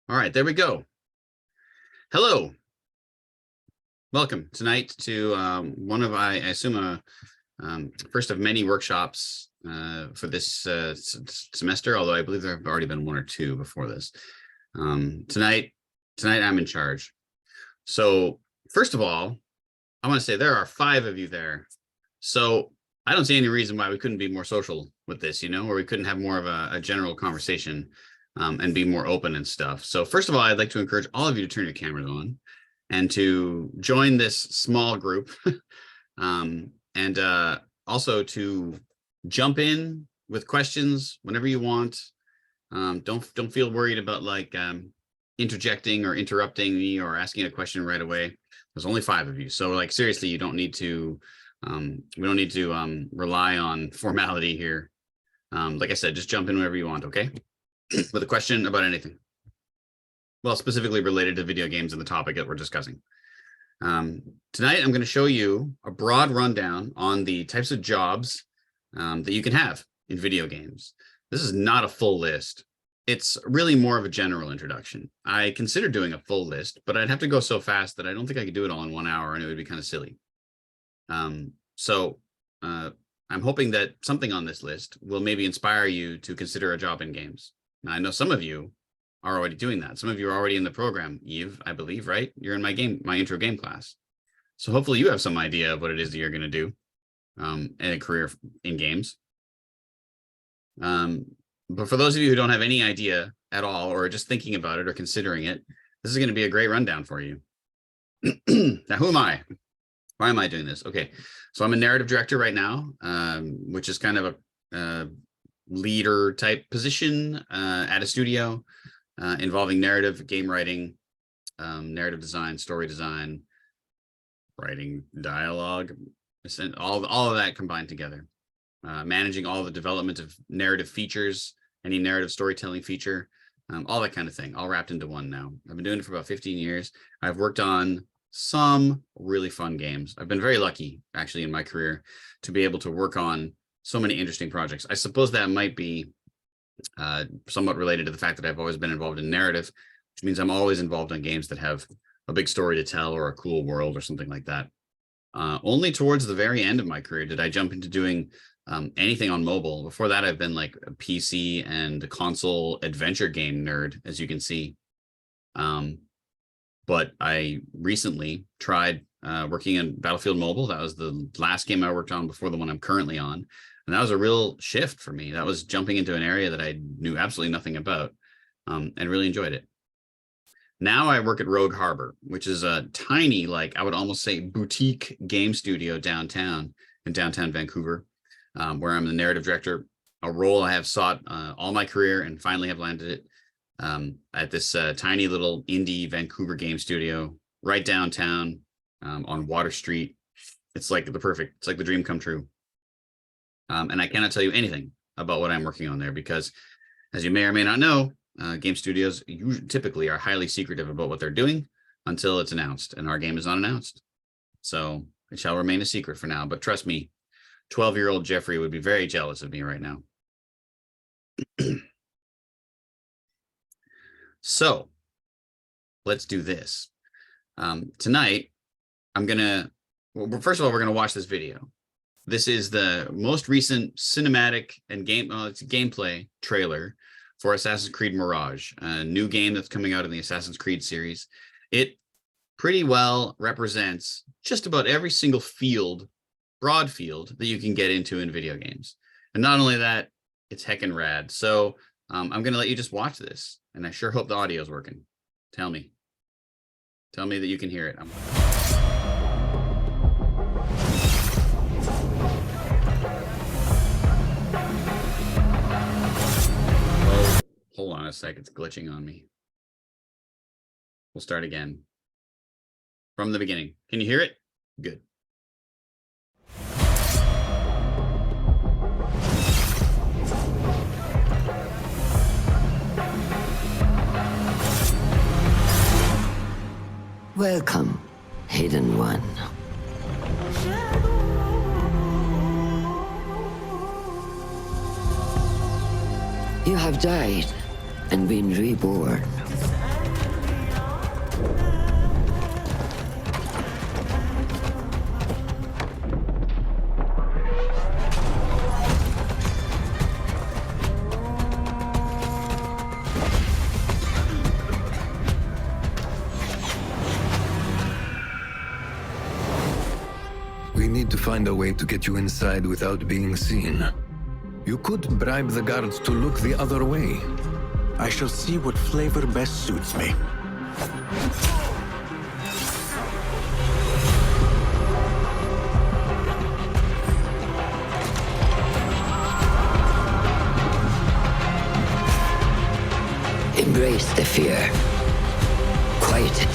All right, there we go. Hello. Welcome tonight to one of, I assume, first of many workshops for this semester, although I believe there have already been one or two before this. Tonight I'm in charge. So first of all, I want to say there are 5 of you there. So I don't see any reason why we couldn't be more social with this, or we couldn't have more of a general conversation and be more open and stuff. So first of all, I'd like to encourage all of you to turn your cameras on and to join this small group and also to jump in with questions whenever you want. Don't feel worried about like interjecting or interrupting me or asking a question right away. There's only 5 of you, so like seriously, you don't need to. We don't need to rely on formality here. Like I said, just jump in whenever you want, okay? With a question about anything. Well, specifically related to video games and the topic that we're discussing. Tonight, I'm going to show you a broad rundown on the types of jobs that you can have in video games. This is not a full list. It's really more of a general introduction. I considered doing a full list, but I'd have to go so fast that I don't think I could do it all in 1 hour, and it would be kind of silly. So I'm hoping that something on this list will maybe inspire you to consider a job in games. Now, I know some of you are already doing that. Some of you are already in the program. Eve, I believe, right? You're in my intro game class. So hopefully you have some idea of what it is that you're going to do in a career in games. But for those of you who don't have any idea at all, or just thinking about it or considering it, this is going to be a great rundown for you. Now, who am I? Why am I doing this? Okay, so I'm a narrative director right now, which is kind of a leader type position at a studio involving narrative, game writing, narrative design, story design, writing dialogue, all of that combined together. Managing all the development of narrative features, any narrative storytelling feature, all that kind of thing, all wrapped into one now. I've been doing it for about 15 years. I've worked on some really fun games. I've been very lucky, actually, in my career to be able to work on so many interesting projects. I suppose that might be somewhat related to the fact that I've always been involved in narrative, which means I'm always involved in games that have a big story to tell or a cool world or something like that. Only towards the very end of my career did I jump into doing anything on mobile. Before that, I've been like a PC and console adventure game nerd, as you can see. But I recently tried working in Battlefield Mobile. That was the last game I worked on before the one I'm currently on. And that was a real shift for me. That was jumping into an area that I knew absolutely nothing about and really enjoyed it. Now I work at Rogue Harbor, which is a tiny, like I would almost say boutique game studio downtown in downtown Vancouver, where I'm the narrative director, a role I have sought all my career and finally have landed it. At this tiny little indie Vancouver game studio right downtown on Water Street. It's like it's like the dream come true. And I cannot tell you anything about what I'm working on there because, as you may or may not know, game studios typically are highly secretive about what they're doing until it's announced, and our game is not announced. So it shall remain a secret for now, but trust me, 12-year-old Jeffrey would be very jealous of me right now. So let's do this. Tonight, first of all, we're going to watch this video. This is the most recent cinematic and gameplay trailer for Assassin's Creed Mirage, a new game that's coming out in the Assassin's Creed series. It pretty well represents just about every single broad field that you can get into in video games. And not only that, it's heckin' rad. So I'm going to let you just watch this. And I sure hope the audio is working. Tell me that you can hear it. Oh, hold on a sec. It's glitching on me. We'll start again. From the beginning. Can you hear it? Good. Welcome, Hidden One. You have died and been reborn. We need to find a way to get you inside without being seen. You could bribe the guards to look the other way. I shall see what flavor best suits me. Embrace the fear. Quiet it.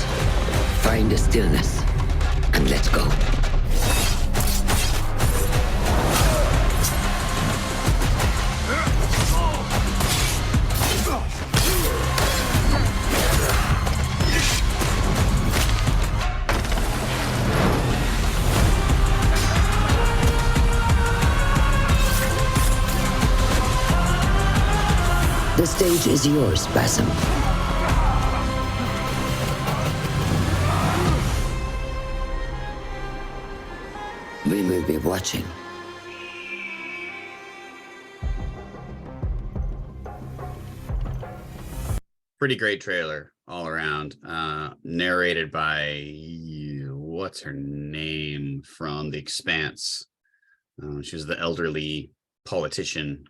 Find a stillness. And let's go. The stage is yours, Basim. We will be watching. Pretty great trailer all around. Narrated by what's her name from The Expanse. She was the elderly politician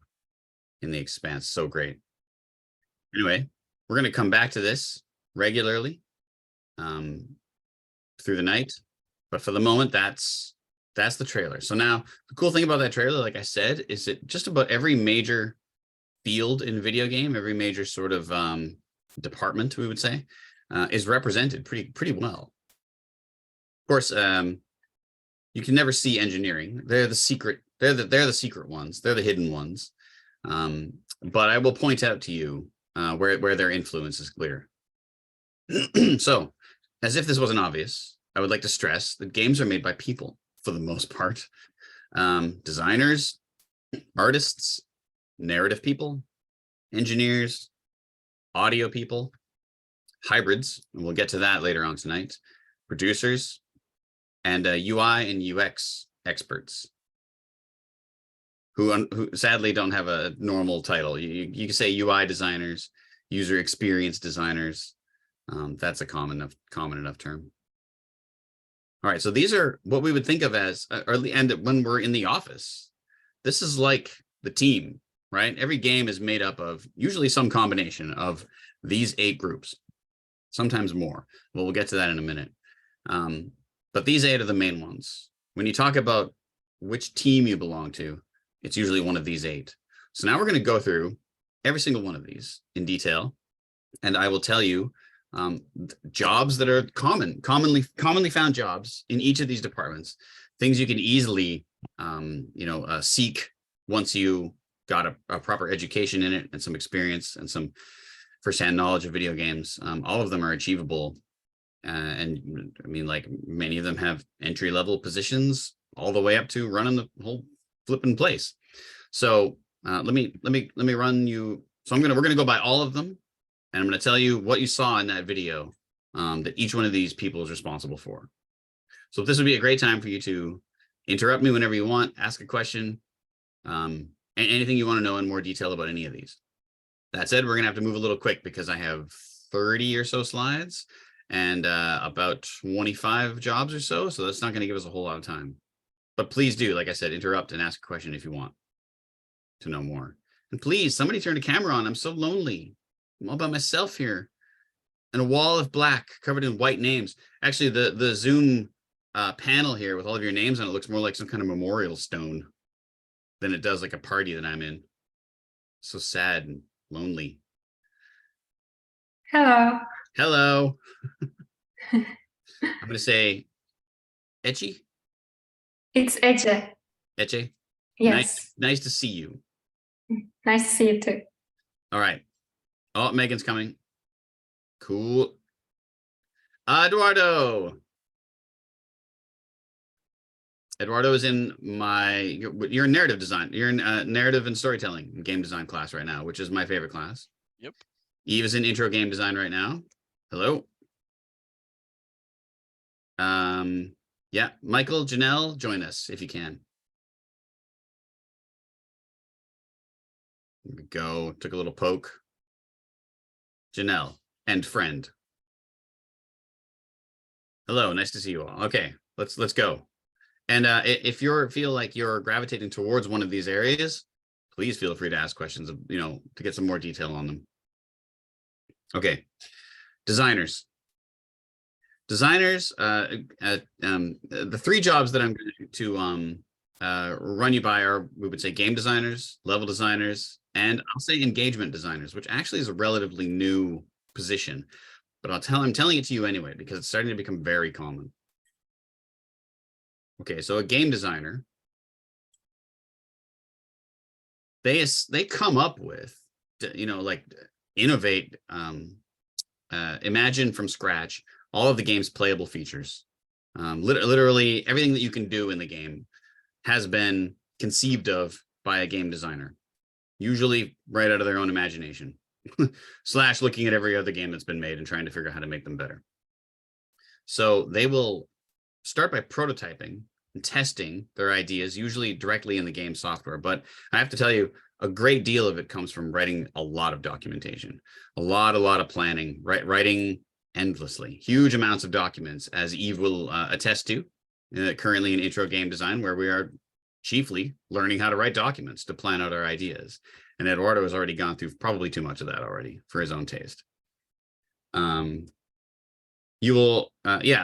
in The Expanse. So great. Anyway, we're going to come back to this regularly through the night, but for the moment, that's the trailer. So now the cool thing about that trailer, like I said, is that just about every major field in video game, every major sort of department, we would say, is represented pretty well. Of course, you can never see engineering. They're the secret. They're the secret ones. They're the hidden ones. But I will point out to you where their influence is clear. So, as if this wasn't obvious, I would like to stress that games are made by people for the most part. Designers, artists, narrative people, engineers, audio people, hybrids, and we'll get to that later on tonight, producers, and UI and UX experts. Who sadly don't have a normal title. You can say UI designers, user experience designers. That's a common enough term. All right, so these are what we would think of as, and when we're in the office, this is like the team, right? Every game is made up of usually some combination of these 8 groups, sometimes more. Well, we'll get to that in a minute. But these 8 are the main ones. When you talk about which team you belong to, it's usually one of these 8. So now we're going to go through every single one of these in detail, and I will tell you jobs that are commonly found jobs in each of these departments, things you can easily seek once you got a proper education in it and some experience and some firsthand knowledge of video games. All of them are achievable, and I mean, like, many of them have entry-level positions all the way up to running the whole flipping place. So let me run you. So we're gonna go by all of them, and I'm gonna tell you what you saw in that video that each one of these people is responsible for. So this would be a great time for you to interrupt me whenever you want, ask a question, and anything you want to know in more detail about any of these. That said, we're gonna have to move a little quick because I have 30 or so slides and about 25 jobs or so. So that's not gonna give us a whole lot of time. But please do, like I said, interrupt and ask a question if you want to know more. And please, somebody turn the camera on. I'm so lonely. I'm all by myself here. And a wall of black covered in white names. Actually, the Zoom panel here with all of your names on it looks more like some kind of memorial stone than it does like a party that I'm in. So sad and lonely. Hello. Hello. I'm going to say Etchy. It's Ece. Etche. Yes. Nice to see you. Nice to see you too. All right. Oh, Megan's coming. Cool. Eduardo. Eduardo is in you're in narrative design. You're in narrative and storytelling and game design class right now, which is my favorite class. Yep. Eve is in intro game design right now. Hello. Yeah, Michael, Janelle, join us if you can. Here we go. Took a little poke. Janelle and friend. Hello, nice to see you all. Okay, let's go. And if you feel like you're gravitating towards one of these areas, please feel free to ask questions, to get some more detail on them. Okay, designers. Designers, the three jobs that I'm going to run you by are, we would say, game designers, level designers, and I'll say engagement designers, which actually is a relatively new position, but I'm telling it to you anyway, because it's starting to become very common. Okay, so a game designer, they come up with, like innovate, imagine from scratch all of the game's playable features. Literally everything that you can do in the game has been conceived of by a game designer, usually right out of their own imagination, / looking at every other game that's been made and trying to figure out how to make them better. So they will start by prototyping and testing their ideas, usually directly in the game software. But I have to tell you, a great deal of it comes from writing a lot of documentation, a lot of planning, writing endlessly, huge amounts of documents, as Eve will attest to, currently in intro game design, where we are chiefly learning how to write documents to plan out our ideas. And Eduardo has already gone through probably too much of that already for his own taste. You will,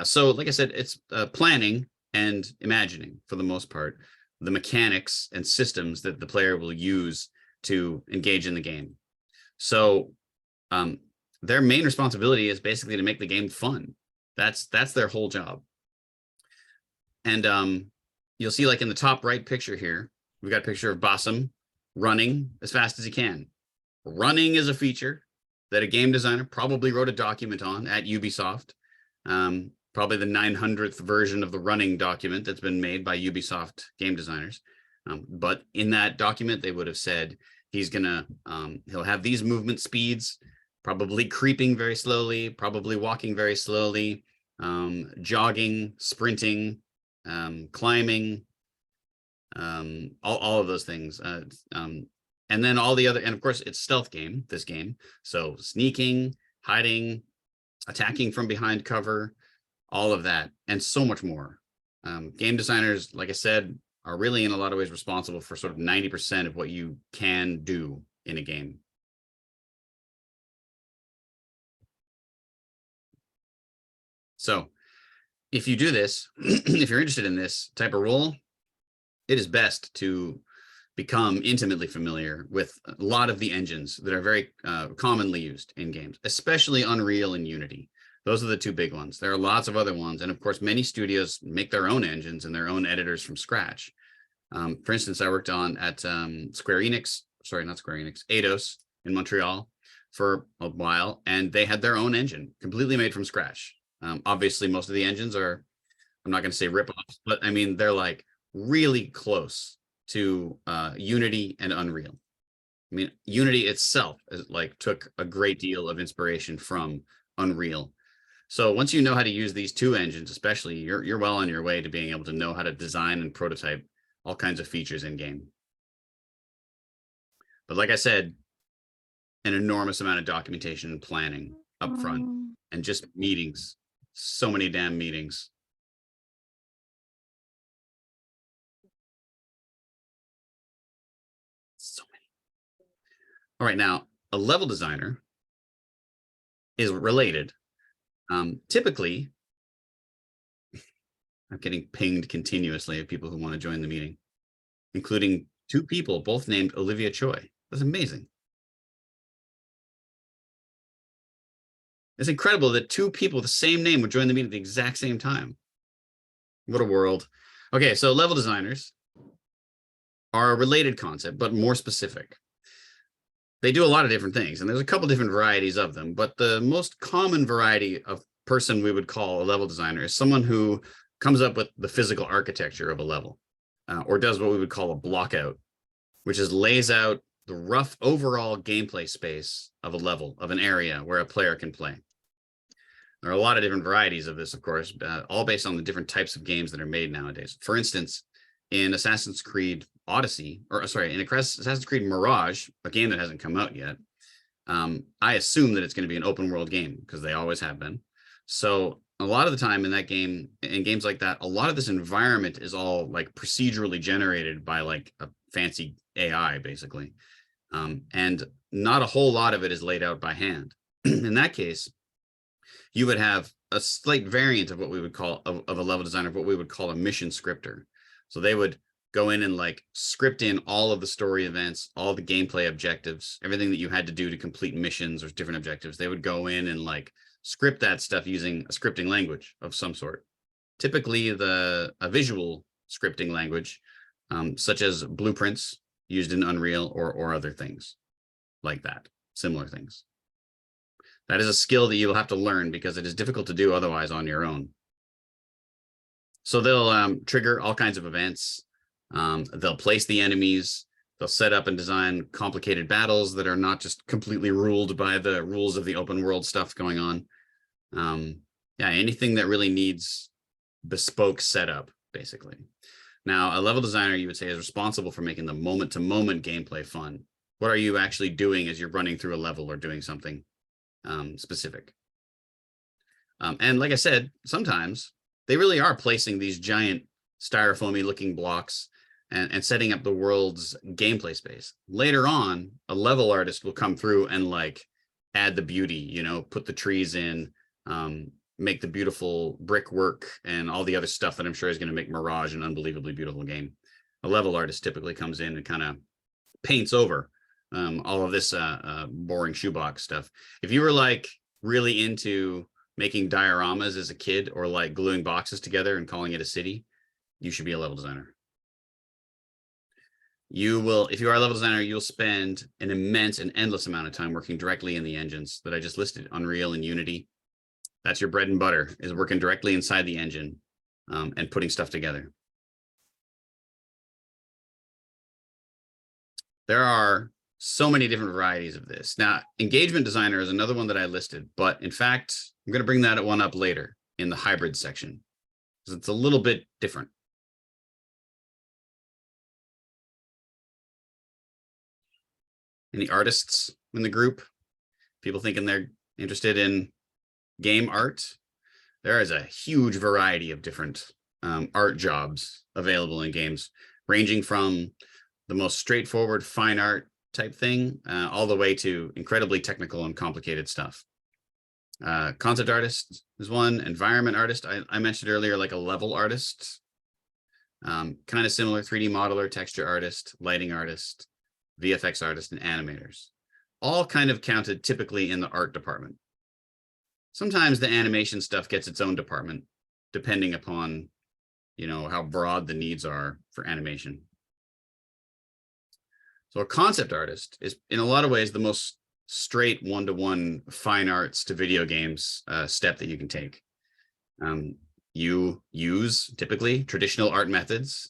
so like I said, it's planning and imagining, for the most part, the mechanics and systems that the player will use to engage in the game. So their main responsibility is basically to make the game fun. That's their whole job. And you'll see, like in the top right picture here, we've got a picture of Bassam running as fast as he can. Running is a feature that a game designer probably wrote a document on at Ubisoft. Probably the 900th version of the running document that's been made by Ubisoft game designers. But in that document, they would have said he'll have these movement speeds, probably creeping very slowly, probably walking very slowly, jogging, sprinting, climbing, all of those things. And then all the other, and of course it's stealth game, this game. So sneaking, hiding, attacking from behind cover, all of that, and so much more. Game designers, like I said, are really in a lot of ways responsible for sort of 90% of what you can do in a game. So if you do this, if you're interested in this type of role, it is best to become intimately familiar with a lot of the engines that are very commonly used in games, especially Unreal and Unity. Those are the two big ones. There are lots of other ones. And of course, many studios make their own engines and their own editors from scratch. For instance, I worked at Eidos in Montreal for a while, and they had their own engine completely made from scratch. Obviously, most of the engines are, I'm not going to say rip-offs, but I mean, they're like really close to Unity and Unreal. I mean, Unity itself took a great deal of inspiration from Unreal. So once you know how to use these two engines, especially, you're well on your way to being able to know how to design and prototype all kinds of features in game. But like I said, an enormous amount of documentation and planning up front, and just meetings, so many damn meetings. So many. All right, now a level designer is related. Typically, I'm getting pinged continuously of people who want to join the meeting, including two people, both named Olivia Choi. That's amazing. It's incredible that two people with the same name would join the meeting at the exact same time. What a world. Okay, so level designers are a related concept, but more specific. They do a lot of different things, and there's a couple different varieties of them, but the most common variety of person we would call a level designer is someone who comes up with the physical architecture of a level, or does what we would call a block out, which is lays out the rough overall gameplay space of a level, of an area where a player can play. There are a lot of different varieties of this, of course, all based on the different types of games that are made nowadays. For instance, in Assassin's Creed Odyssey, or sorry, in Assassin's Creed Mirage, a game that hasn't come out yet, I assume that it's going to be an open world game because they always have been. So a lot of the time in that game, in games like that, a lot of this environment is all like procedurally generated by like a fancy AI, basically. And not a whole lot of it is laid out by hand. In that case, you would have a slight variant of what we would call of a level designer, of what we would call a mission scripter. So they would go in and like script in all of the story events, all the gameplay objectives, everything that you had to do to complete missions or different objectives. They would go in and like script that stuff using a scripting language of some sort. Typically a visual scripting language, such as blueprints used in Unreal or other things like that, similar things. That is a skill that you'll have to learn because it is difficult to do otherwise on your own. So they'll trigger all kinds of events. They'll place the enemies. They'll set up and design complicated battles that are not just completely ruled by the rules of the open world stuff going on. Yeah, anything that really needs bespoke setup, basically. Now, a level designer, you would say, is responsible for making the moment-to-moment gameplay fun. What are you actually doing as you're running through a level or doing something specific? And like I said, sometimes they really are placing these giant styrofoamy looking blocks and setting up the world's gameplay space. Later on, a level artist will come through and like add the beauty, you know, put the trees in, make the beautiful brickwork and all the other stuff that I'm sure is going to make Mirage an unbelievably beautiful game. A level artist typically comes in and kind of paints over all of this boring shoebox stuff. If you were like really into making dioramas as a kid or like gluing boxes together and calling it a city, you should be a level designer. You will, if you are a level designer, you'll spend an immense and endless amount of time working directly in the engines that I just listed, Unreal and Unity. That's your bread and butter, is working directly inside the engine and putting stuff together. There are so many different varieties of this. Now, engagement designer is another one that I listed, but in fact, I'm going to bring that one up later in the hybrid section because it's a little bit different. Any artists in the group? People thinking they're interested in game art? There is a huge variety of different art jobs available in games, ranging from the most straightforward fine art type thing all the way to incredibly technical and complicated stuff. Concept artist is one. Environment artist, I mentioned earlier, like a level artist. Kind of similar, 3D modeler, texture artist, lighting artist, VFX artist, and animators. All kind of counted typically in the art department. Sometimes the animation stuff gets its own department, depending upon, you know, how broad the needs are for animation. So a concept artist is, in a lot of ways, the most straight one-to-one fine arts to video games step that you can take. You use typically traditional art methods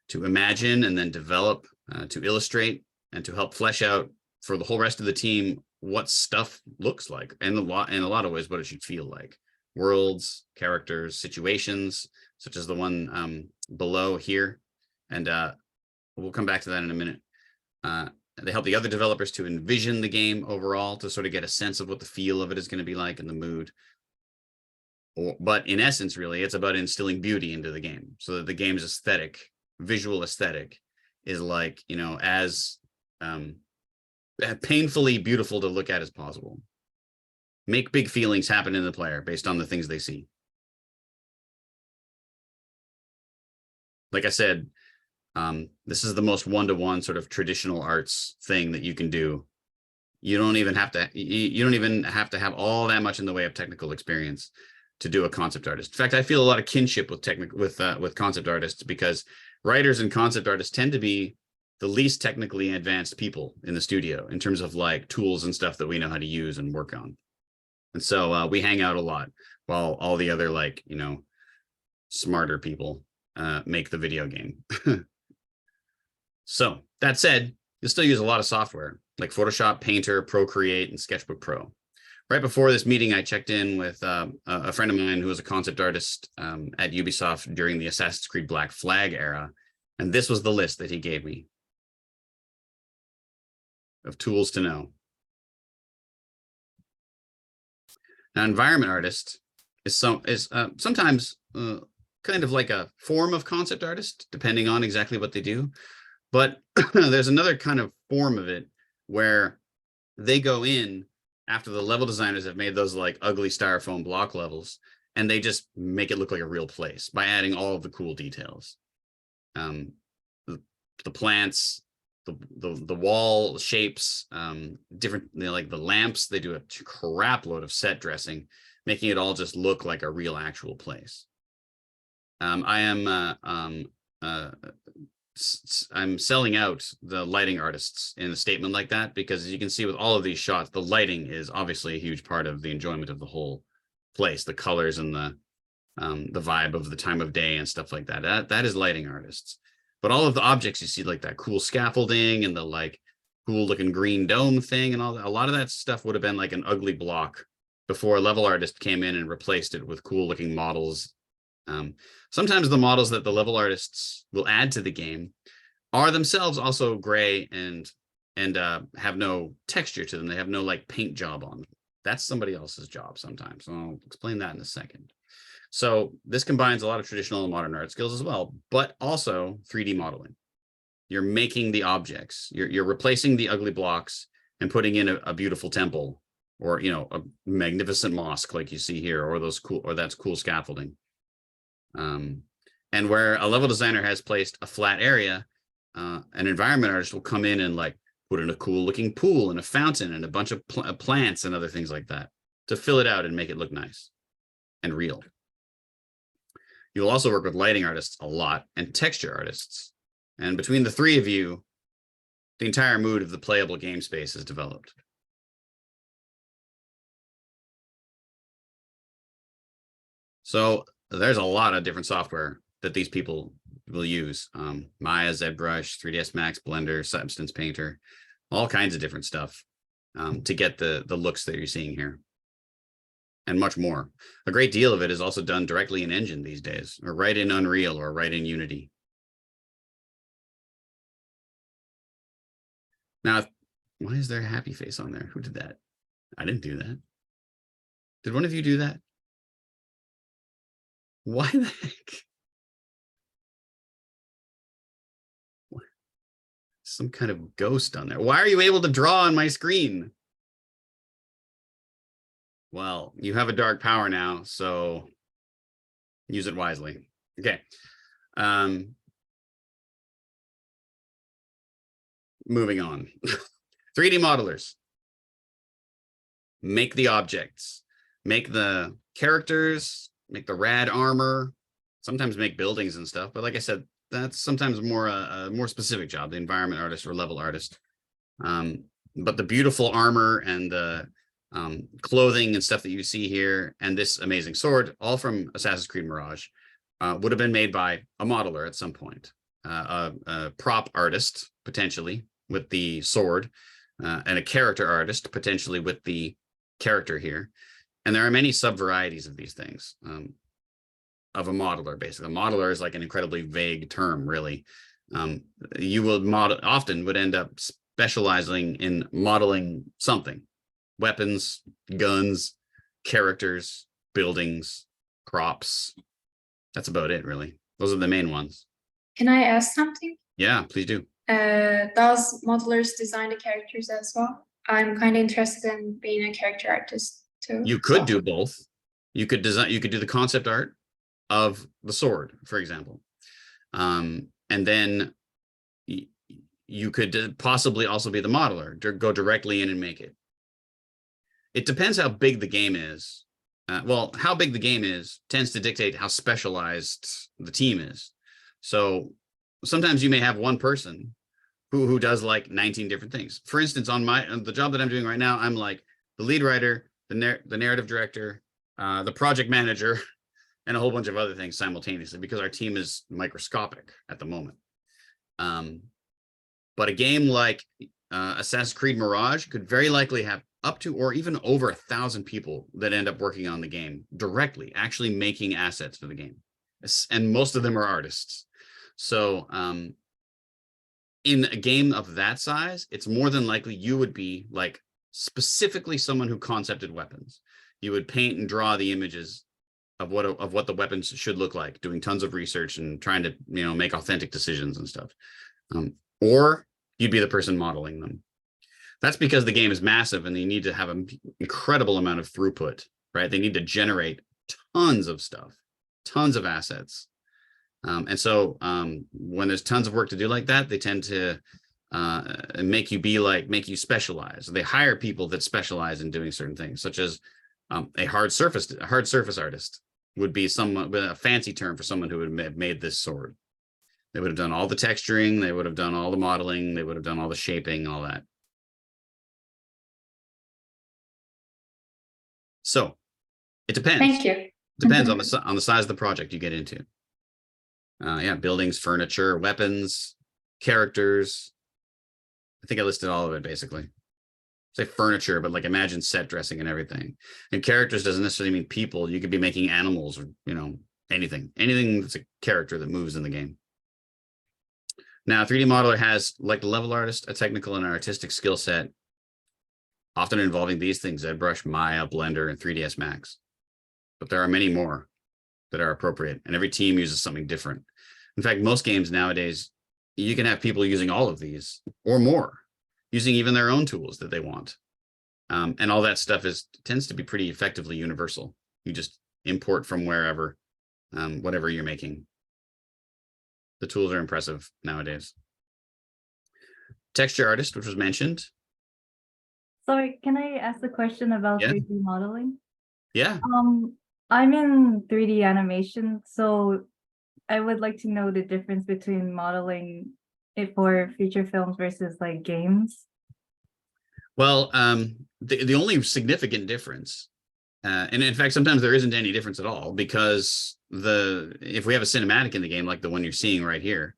to imagine and then develop, to illustrate, and to help flesh out for the whole rest of the team what stuff looks like, and in a lot of ways what it should feel like. Worlds, characters, situations, such as the one below here. And we'll come back to that in a minute. They help the other developers to envision the game overall, to sort of get a sense of what the feel of it is going to be like and the mood. But in essence, really, it's about instilling beauty into the game so that the game's aesthetic, visual aesthetic, is like, you know, as painfully beautiful to look at as possible. Make big feelings happen in the player based on the things they see. Like I said, this is the most one-to-one sort of traditional arts thing that you can do. You don't even have to have all that much in the way of technical experience to do a concept artist. In fact, I feel a lot of kinship with concept artists, because writers and concept artists tend to be the least technically advanced people in the studio in terms of like tools and stuff that we know how to use and work on. And so we hang out a lot while all the other, like, you know, smarter people make the video game. So that said, you'll still use a lot of software like Photoshop, Painter, Procreate, and Sketchbook Pro. Right before this meeting, I checked in with a friend of mine who was a concept artist at Ubisoft during the Assassin's Creed Black Flag era. And this was the list that he gave me of tools to know. Now, environment artist is sometimes kind of like a form of concept artist, depending on exactly what they do. But there's another kind of form of it where they go in after the level designers have made those like ugly styrofoam block levels, and they just make it look like a real place by adding all of the cool details. The plants, the wall shapes, different, like the lamps, they do a crap load of set dressing, making it all just look like a real actual place. I'm selling out the lighting artists in a statement like that, because as you can see with all of these shots, the lighting is obviously a huge part of the enjoyment of the whole place, the colors and the vibe of the time of day and stuff like that. That is lighting artists. But all of the objects you see, like that cool scaffolding and the like cool looking green dome thing and all that, a lot of that stuff would have been like an ugly block before a level artist came in and replaced it with cool looking models. Sometimes the models that the level artists will add to the game are themselves also gray and have no texture to them. They have no like paint job on them. That's somebody else's job sometimes. I'll explain that in a second. So this combines a lot of traditional and modern art skills as well, but also 3D modeling. You're making the objects. You're replacing the ugly blocks and putting in a beautiful temple, or a magnificent mosque like you see here, or that's cool scaffolding. And where a level designer has placed a flat area, an environment artist will come in and like put in a cool looking pool and a fountain and a bunch of plants and other things like that to fill it out and make it look nice and real. You'll also work with lighting artists a lot and texture artists. And between the three of you, the entire mood of the playable game space is developed. So there's a lot of different software that these people will use. Maya, ZBrush, 3ds Max, Blender, Substance Painter, all kinds of different stuff to get the looks that you're seeing here. And much more. A great deal of it is also done directly in Engine these days, or right in Unreal, or right in Unity. Now, why is there a happy face on there? Who did that? I didn't do that. Did one of you do that? Why the heck? Some kind of ghost on there. Why are you able to draw on my screen? Well, you have a dark power now, so use it wisely. Okay. Moving on. 3D modelers. Make the objects. Make the characters. Make the rad armor. Sometimes make buildings and stuff. But like I said, that's sometimes more a more specific job, the environment artist or level artist. But the beautiful armor and the clothing and stuff that you see here, and this amazing sword, all from Assassin's Creed Mirage, would have been made by a modeler at some point, a prop artist potentially with the sword, and a character artist potentially with the character here. And there are many sub varieties of these things, of a modeler. Basically, a modeler is like an incredibly vague term, really. You will often would end up specializing in modeling something. Weapons, guns, characters, buildings, props. That's about it, really. Those are the main ones. Can I ask something? Yeah, please do. Does modelers design the characters as well? I'm kind of interested in being a character artist too. You could do both. You could design. You could do the concept art of the sword, for example, and then you could possibly also be the modeler. Go directly in and make it. It depends how big the game is. Well, how big the game is tends to dictate how specialized the team is. So sometimes you may have one person who does like 19 different things. For instance, on the job that I'm doing right now, I'm like the lead writer, the narrative director, the project manager, and a whole bunch of other things simultaneously, because our team is microscopic at the moment. But a game like Assassin's Creed Mirage could very likely have up to or even over 1,000 people that end up working on the game directly, actually making assets for the game. And most of them are artists. So in a game of that size, it's more than likely you would be like specifically someone who concepted weapons. You would paint and draw the images of what the weapons should look like, doing tons of research and trying to, you know, make authentic decisions and stuff. Or you'd be the person modeling them. That's because the game is massive and they need to have an incredible amount of throughput, right? They need to generate tons of stuff, tons of assets. And so when there's tons of work to do like that, they tend to make you specialize. They hire people that specialize in doing certain things, such as a hard surface artist would be someone with a fancy term for someone who would have made this sword. They would have done all the texturing, they would have done all the modeling, they would have done all the shaping, all that. So it depends. Thank you. Depends on the size of the project you get into. Yeah, buildings, furniture, weapons, characters. I think I listed all of it basically. Say furniture, but like imagine set dressing and everything. And characters doesn't necessarily mean people. You could be making animals or, you know, anything that's a character that moves in the game. Now, 3D modeler has, like the level artist, a technical and artistic skill set, often involving these things: ZBrush, Maya, Blender, and 3ds Max. But there are many more that are appropriate, and every team uses something different. In fact, most games nowadays, you can have people using all of these or more, using even their own tools that they want. And all that stuff tends to be pretty effectively universal. You just import from wherever, whatever you're making. The tools are impressive nowadays. Texture artist, which was mentioned. Sorry, can I ask a question about Yeah. 3D modeling? Yeah. I'm in 3D animation, so I would like to know the difference between modeling it for feature films versus like games. Well, the only significant difference, and in fact, sometimes there isn't any difference at all, because if we have a cinematic in the game, like the one you're seeing right here,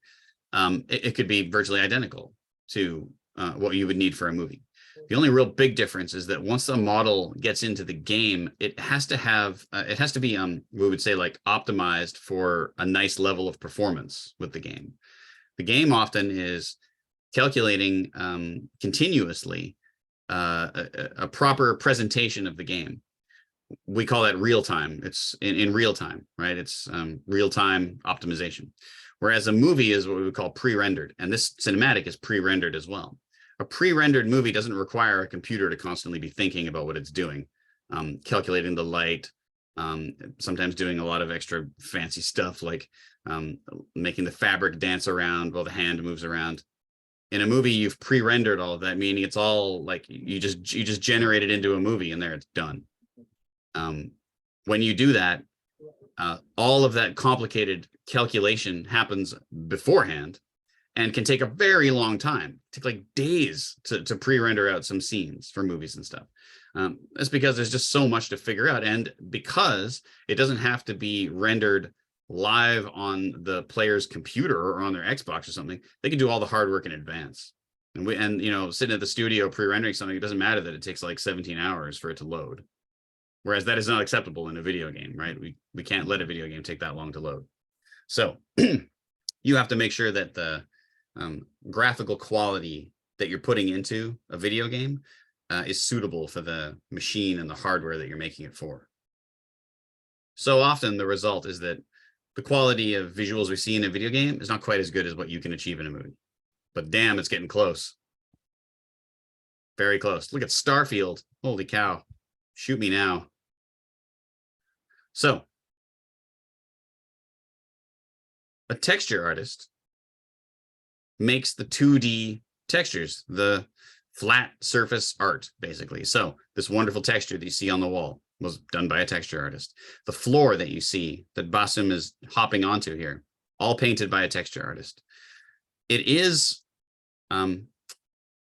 it could be virtually identical to what you would need for a movie. The only real big difference is that once the model gets into the game, it has to be, we would say, like optimized for a nice level of performance with the game. The game often is calculating continuously a proper presentation of the game. We call that real time. It's in real time, right? It's real time optimization. Whereas a movie is what we would call pre-rendered, and this cinematic is pre-rendered as well. A pre-rendered movie doesn't require a computer to constantly be thinking about what it's doing, calculating the light, sometimes doing a lot of extra fancy stuff like making the fabric dance around while the hand moves around. In a movie, you've pre-rendered all of that, meaning it's all like you just generate it into a movie and there it's done. When you do that, all of that complicated calculation happens beforehand and can take a very long time, take like days to pre-render out some scenes for movies and stuff. That's because there's just so much to figure out, and because it doesn't have to be rendered live on the player's computer or on their Xbox or something. They can do all the hard work in advance. And you know, sitting at the studio pre-rendering something, it doesn't matter that it takes like 17 hours for it to load. Whereas that is not acceptable in a video game, right? We can't let a video game take that long to load. So you have to make sure that the graphical quality that you're putting into a video game is suitable for the machine and the hardware that you're making it for. So often the result is that the quality of visuals we see in a video game is not quite as good as what you can achieve in a movie. But damn, it's getting close. Very close. Look at Starfield. Holy cow. Shoot me now. So, a texture artist makes the 2D textures, the flat surface art, basically. So this wonderful texture that you see on the wall was done by a texture artist. The floor that you see that Basum is hopping onto here, all painted by a texture artist. It is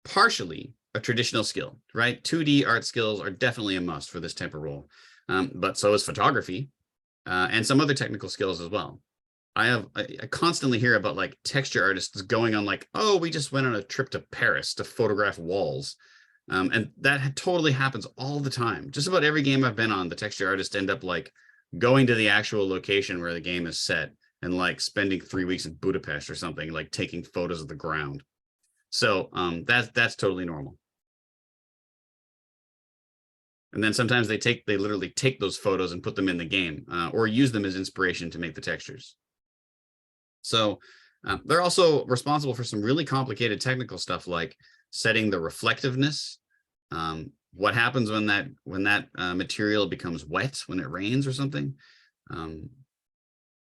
partially a traditional skill, right? 2D art skills are definitely a must for this type of role, but so is photography and some other technical skills as well. I constantly hear about like texture artists going on like, oh, we just went on a trip to Paris to photograph walls. And that totally happens all the time. Just about every game I've been on, the texture artists end up like going to the actual location where the game is set and like spending 3 weeks in Budapest or something, like taking photos of the ground. So that's totally normal. And then sometimes they literally take those photos and put them in the game, or use them as inspiration to make the textures. So they're also responsible for some really complicated technical stuff like setting the reflectiveness. What happens when that material becomes wet when it rains or something?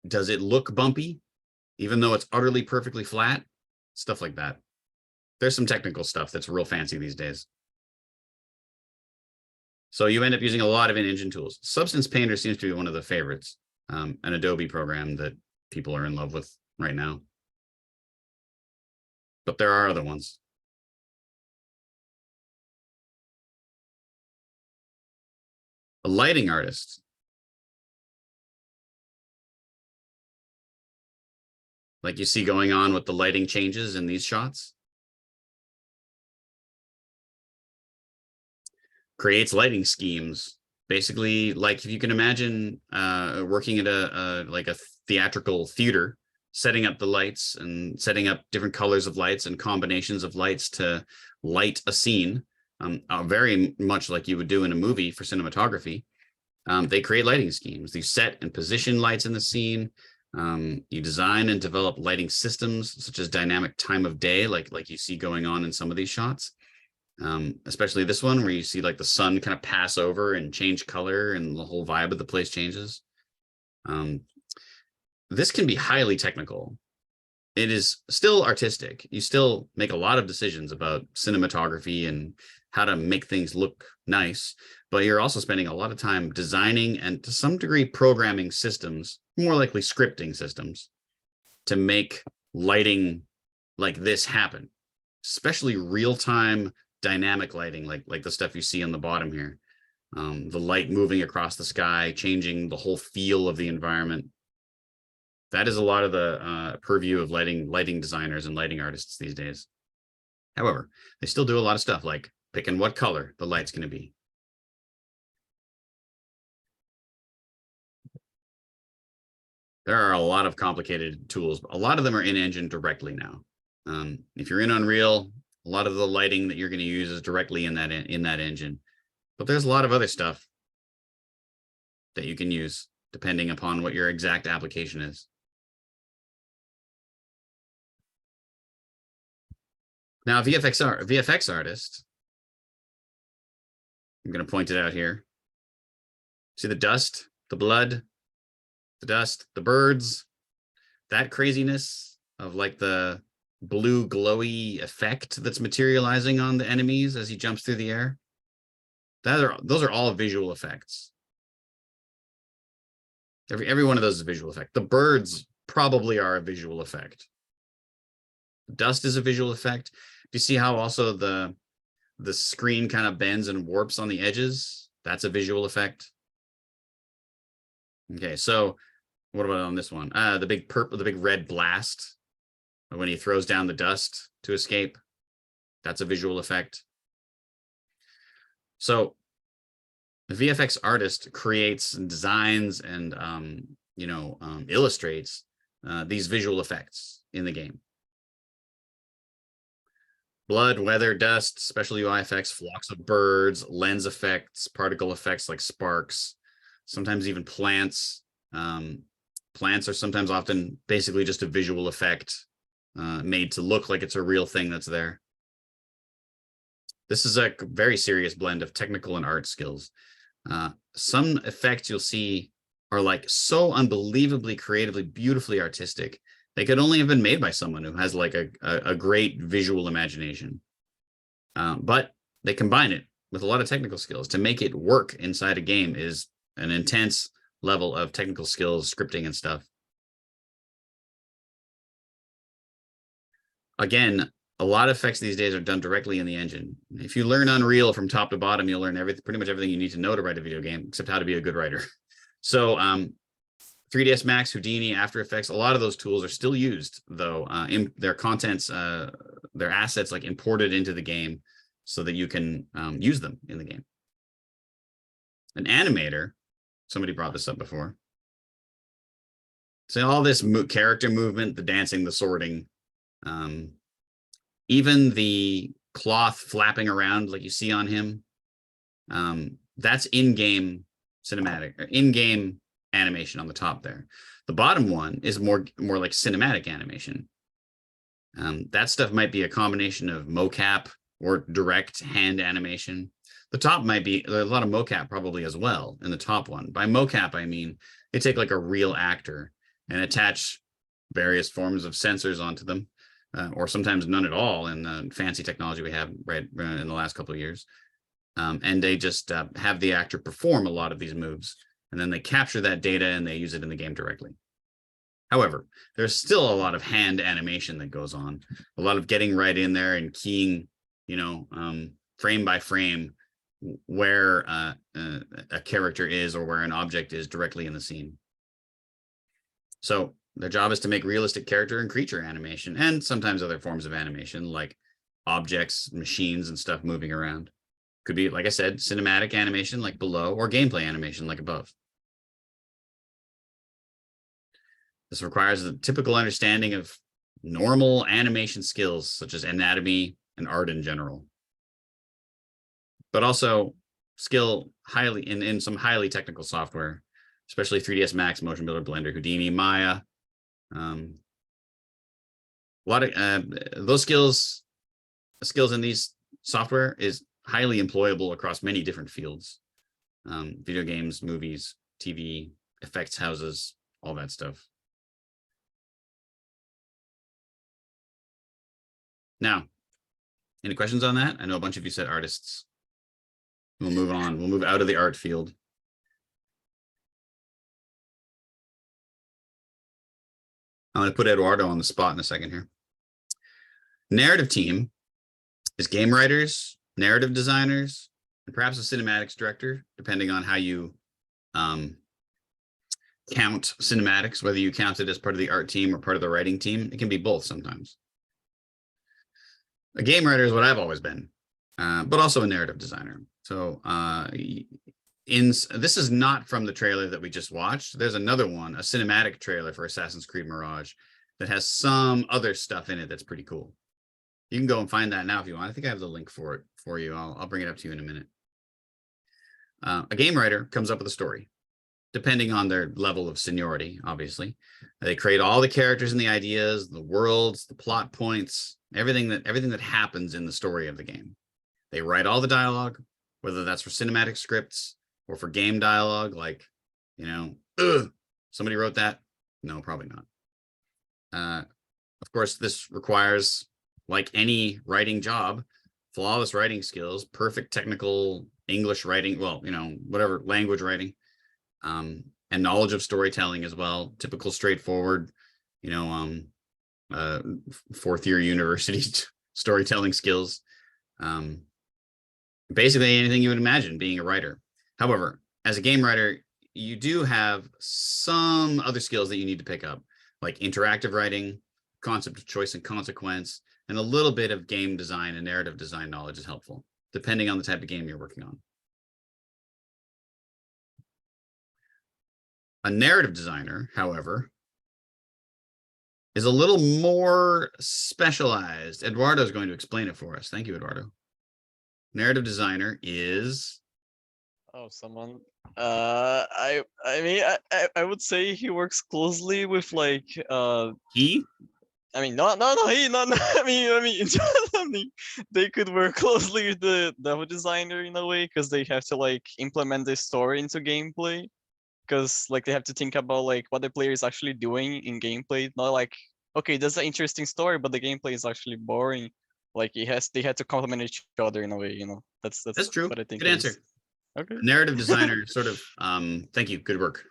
Does it look bumpy, even though it's utterly perfectly flat? Stuff like that. There's some technical stuff that's real fancy these days. So you end up using a lot of in-engine tools. Substance Painter seems to be one of the favorites, an Adobe program that people are in love with right now. But there are other ones. A lighting artist. Like you see going on with the lighting changes in these shots. Creates lighting schemes. Basically, like if you can imagine working at like a theatrical theater, setting up the lights and setting up different colors of lights and combinations of lights to light a scene, very much like you would do in a movie for cinematography. They create lighting schemes. You set and position lights in the scene. You design and develop lighting systems such as dynamic time of day, like you see going on in some of these shots. Especially this one where you see like the sun kind of pass over and change color and the whole vibe of the place changes. This can be highly technical. It is still artistic. You still make a lot of decisions about cinematography and how to make things look nice, but you're also spending a lot of time designing and to some degree programming systems, more likely scripting systems, to make lighting like this happen, especially real-time dynamic lighting, like the stuff you see on the bottom here. The light moving across the sky, changing the whole feel of the environment. That is a lot of the purview of lighting designers and lighting artists these days. However, they still do a lot of stuff like picking what color the light's going to be. There are a lot of complicated tools. A lot of them are in-engine directly now. If you're in Unreal, a lot of the lighting that you're going to use is directly in that engine. But there's a lot of other stuff that you can use depending upon what your exact application is. Now, VFX artist, I'm going to point it out here. See the dust, the blood, the dust, the birds, that craziness of like the blue glowy effect that's materializing on the enemies as he jumps through the air. Those are all visual effects. Every one of those is a visual effect. The birds probably are a visual effect. Dust is a visual effect. Do you see how also the screen kind of bends and warps on the edges? That's a visual effect. Okay, so what about on this one? The big red blast when he throws down the dust to escape. That's a visual effect. So the VFX artist creates and designs and illustrates these visual effects in the game. Blood, weather, dust, special UI effects, flocks of birds, lens effects, particle effects like sparks, sometimes even plants. Plants are often basically just a visual effect made to look like it's a real thing that's there. This is a very serious blend of technical and art skills. Some effects you'll see are like so unbelievably creatively, beautifully artistic. They could only have been made by someone who has like a great visual imagination. But they combine it with a lot of technical skills. To make it work inside a game is an intense level of technical skills, scripting and stuff. Again, a lot of effects these days are done directly in the engine. If you learn Unreal from top to bottom, you'll learn pretty much everything you need to know to write a video game, except how to be a good writer. So 3ds Max, Houdini, After Effects, a lot of those tools are still used, though, in their contents, their assets like imported into the game so that you can use them in the game. An animator, somebody brought this up before. So all this character movement, the dancing, the sorting, even the cloth flapping around like you see on him, that's in-game cinematic, or in-game animation on the top there. The bottom one is more like cinematic animation. That stuff might be a combination of mocap or direct hand animation. The top might be a lot of mocap probably as well in the top one. By mocap, I mean they take like a real actor and attach various forms of sensors onto them, or sometimes none at all in the fancy technology we have right in the last couple of years. And they just have the actor perform a lot of these moves, and then they capture that data and they use it in the game directly. However, there's still a lot of hand animation that goes on, a lot of getting right in there and keying, frame by frame where a character is or where an object is directly in the scene. So their job is to make realistic character and creature animation, and sometimes other forms of animation like objects, machines, and stuff moving around. Could be, like I said, cinematic animation like below, or gameplay animation like above. This requires a typical understanding of normal animation skills, such as anatomy and art in general, but also skill highly in some highly technical software, especially 3ds Max, Motion Builder, Blender, Houdini, Maya. A lot of those skills in these software is highly employable across many different fields. Video games, movies, TV, effects houses, all that stuff. Now, any questions on that? I know a bunch of you said artists. We'll move on. We'll move out of the art field. I'm going to put Eduardo on the spot in a second here. Narrative team is game writers, narrative designers, and perhaps a cinematics director, depending on how you count cinematics, whether you count it as part of the art team or part of the writing team. It can be both sometimes. A game writer is what I've always been, but also a narrative designer. So this is not from the trailer that we just watched. There's another one, a cinematic trailer for Assassin's Creed Mirage that has some other stuff in it that's pretty cool. You can go and find that now if you want. I think I have the link for it for you. I'll bring it up to you in a minute. A game writer comes up with a story, depending on their level of seniority, obviously. They create all the characters and the ideas, the worlds, the plot points, everything that happens in the story of the game. They write all the dialogue, whether that's for cinematic scripts or for game dialogue, like, somebody wrote that? No, probably not. Of course, this requires, like any writing job, flawless writing skills, perfect technical English writing, whatever language writing, and knowledge of storytelling as well. Typical straightforward, fourth year university storytelling skills. Basically anything you would imagine being a writer. However, as a game writer, you do have some other skills that you need to pick up, like interactive writing, concept of choice and consequence, and a little bit of game design and narrative design knowledge is helpful, depending on the type of game you're working on. A narrative designer, however, is a little more specialized. Eduardo is going to explain it for us. Thank you, Eduardo. Narrative designer is... Oh, someone. I would say he works closely with like He? I mean, no, he, no, I mean, they could work closely with the level designer in a way, because they have to like implement the story into gameplay, because like they have to think about like what the player is actually doing in gameplay, not like, okay, that's an interesting story, but the gameplay is actually boring. Like they had to complement each other in a way, That's true. what I think. Good answer. Okay. Narrative designer sort of, thank you, good work.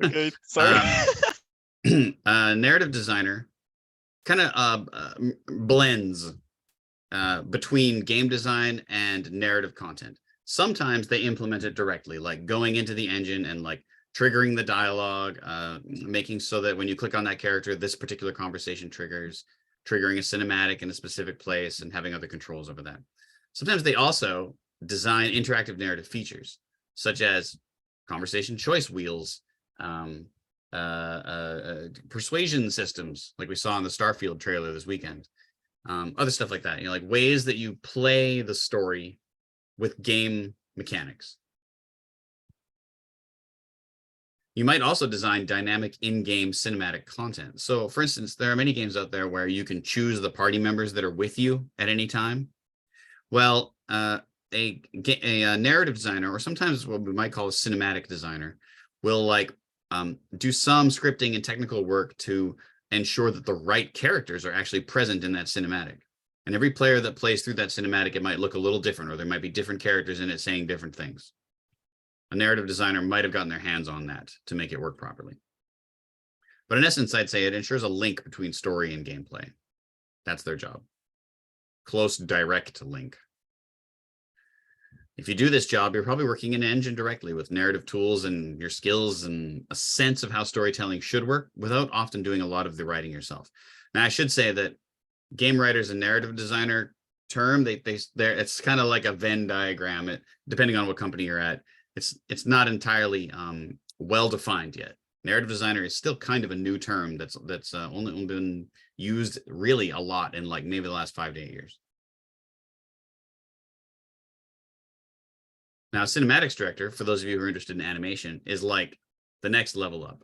Okay, sorry. Narrative designer kind of blends between game design and narrative content. Sometimes they implement it directly, like going into the engine and like triggering the dialogue, making so that when you click on that character, this particular conversation triggering a cinematic in a specific place and having other controls over that. Sometimes they also design interactive narrative features, such as conversation choice wheels, persuasion systems, like we saw in the Starfield trailer this weekend, other stuff like that, like ways that you play the story with game mechanics. You might also design dynamic in-game cinematic content. So for instance, there are many games out there where you can choose the party members that are with you at any time. Well, a narrative designer, or sometimes what we might call a cinematic designer, will do some scripting and technical work to ensure that the right characters are actually present in that cinematic. And every player that plays through that cinematic, it might look a little different, or there might be different characters in it saying different things. A narrative designer might have gotten their hands on that to make it work properly. But in essence, I'd say it ensures a link between story and gameplay. That's their job. Close, direct link. If you do this job, you're probably working in engine directly with narrative tools and your skills and a sense of how storytelling should work without often doing a lot of the writing yourself. Now, I should say that game writers and narrative designer term, it's kind of like a Venn diagram. Depending on what company you're at, it's not entirely well defined yet. Narrative designer is still kind of a new term that's only been used really a lot in maybe the last 5 to 8 years. Now, cinematics director, for those of you who are interested in animation, is like the next level up,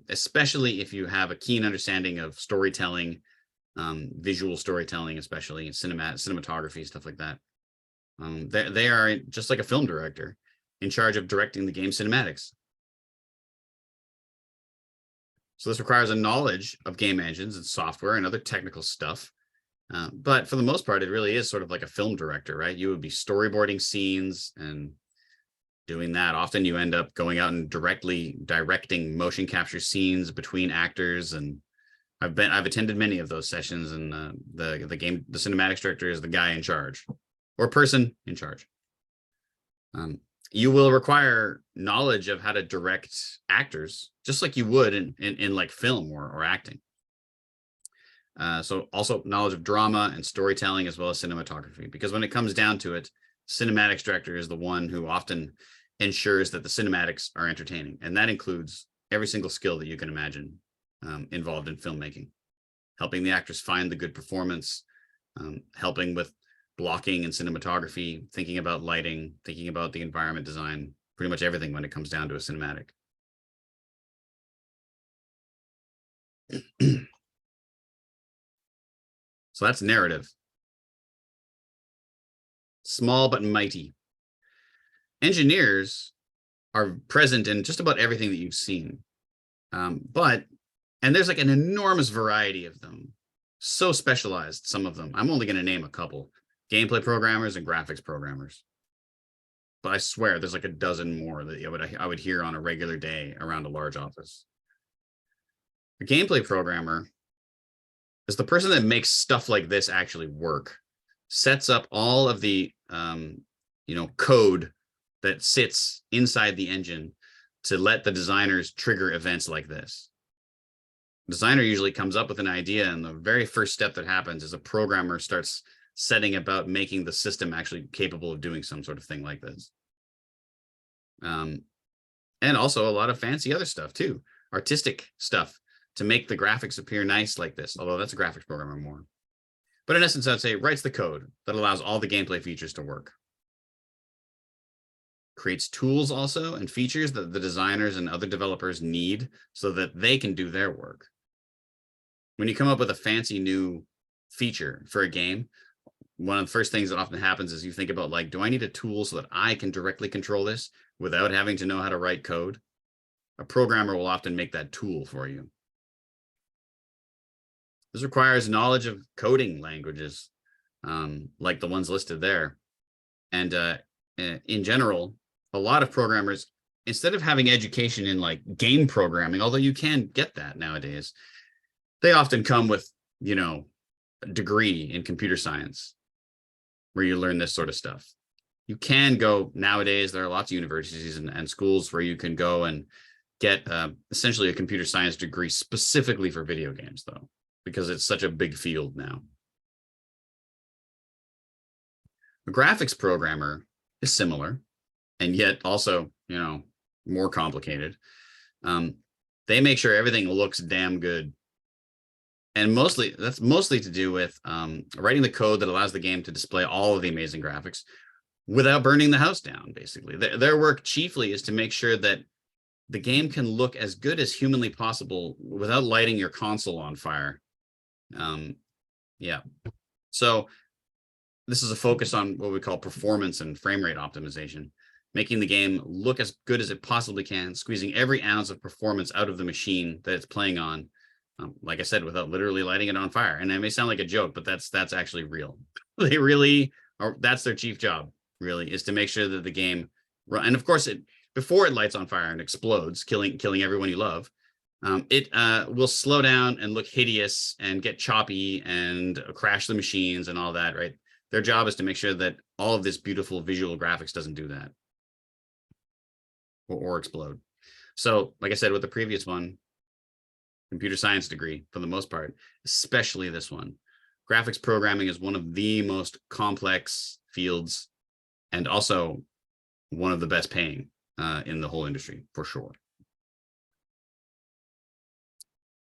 especially if you have a keen understanding of storytelling, visual storytelling, especially in cinematography, stuff like that. They are just like a film director in charge of directing the game cinematics. So this requires a knowledge of game engines and software and other technical stuff. But for the most part, it really is sort of like a film director, right? You would be storyboarding scenes and doing that. Often you end up going out and directly directing motion capture scenes between actors. And I've attended many of those sessions, and the cinematics director is the guy in charge or person in charge. You will require knowledge of how to direct actors, just like you would in like film or acting. So also knowledge of drama and storytelling, as well as cinematography, because when it comes down to it, cinematics director is the one who often ensures that the cinematics are entertaining. And that includes every single skill that you can imagine involved in filmmaking, helping the actors find the good performance, helping with blocking and cinematography, thinking about lighting, thinking about the environment design, pretty much everything when it comes down to a cinematic. So that's narrative. Small but mighty. Engineers are present in just about everything that you've seen. And there's like an enormous variety of them. So specialized, some of them. I'm only going to name a couple. Gameplay programmers and graphics programmers. But I swear there's like a dozen more that I would hear on a regular day around a large office. A gameplay programmer is the person that makes stuff like this actually work, sets up all of the code that sits inside the engine to let the designers trigger events like this. Designer usually comes up with an idea, and the very first step that happens is a programmer starts setting about making the system actually capable of doing some sort of thing like this. And also a lot of fancy other stuff too, artistic stuff to make the graphics appear nice like this, although that's a graphics programmer more. But in essence, I'd say writes the code that allows all the gameplay features to work. Creates tools also and features that the designers and other developers need so that they can do their work. When you come up with a fancy new feature for a game, one of the first things that often happens is you think about do I need a tool so that I can directly control this without having to know how to write code? A programmer will often make that tool for you. This requires knowledge of coding languages, like the ones listed there. And in general, a lot of programmers, instead of having education in game programming, although you can get that nowadays, they often come with, a degree in computer science where you learn this sort of stuff. You can go nowadays, there are lots of universities and schools where you can go and get essentially a computer science degree specifically for video games, though, because it's such a big field now. A graphics programmer is similar, and yet also, you know, more complicated. They make sure everything looks damn good. And that's mostly to do with writing the code that allows the game to display all of the amazing graphics without burning the house down, basically. Their work chiefly is to make sure that the game can look as good as humanly possible without lighting your console on fire. Yeah. So this is a focus on what we call performance and frame rate optimization, making the game look as good as it possibly can, squeezing every ounce of performance out of the machine that it's playing on, like I said, without literally lighting it on fire. And it may sound like a joke, but that's actually real. They really are. That's their chief job, really, is to make sure that the game, and of course, before it lights on fire and explodes, killing everyone you love, it will slow down and look hideous and get choppy and crash the machines and all that, right? Their job is to make sure that all of this beautiful visual graphics doesn't do that or explode. So, like I said, with the previous one, computer science degree for the most part, especially this one. Graphics programming is one of the most complex fields and also one of the best paying in the whole industry, for sure.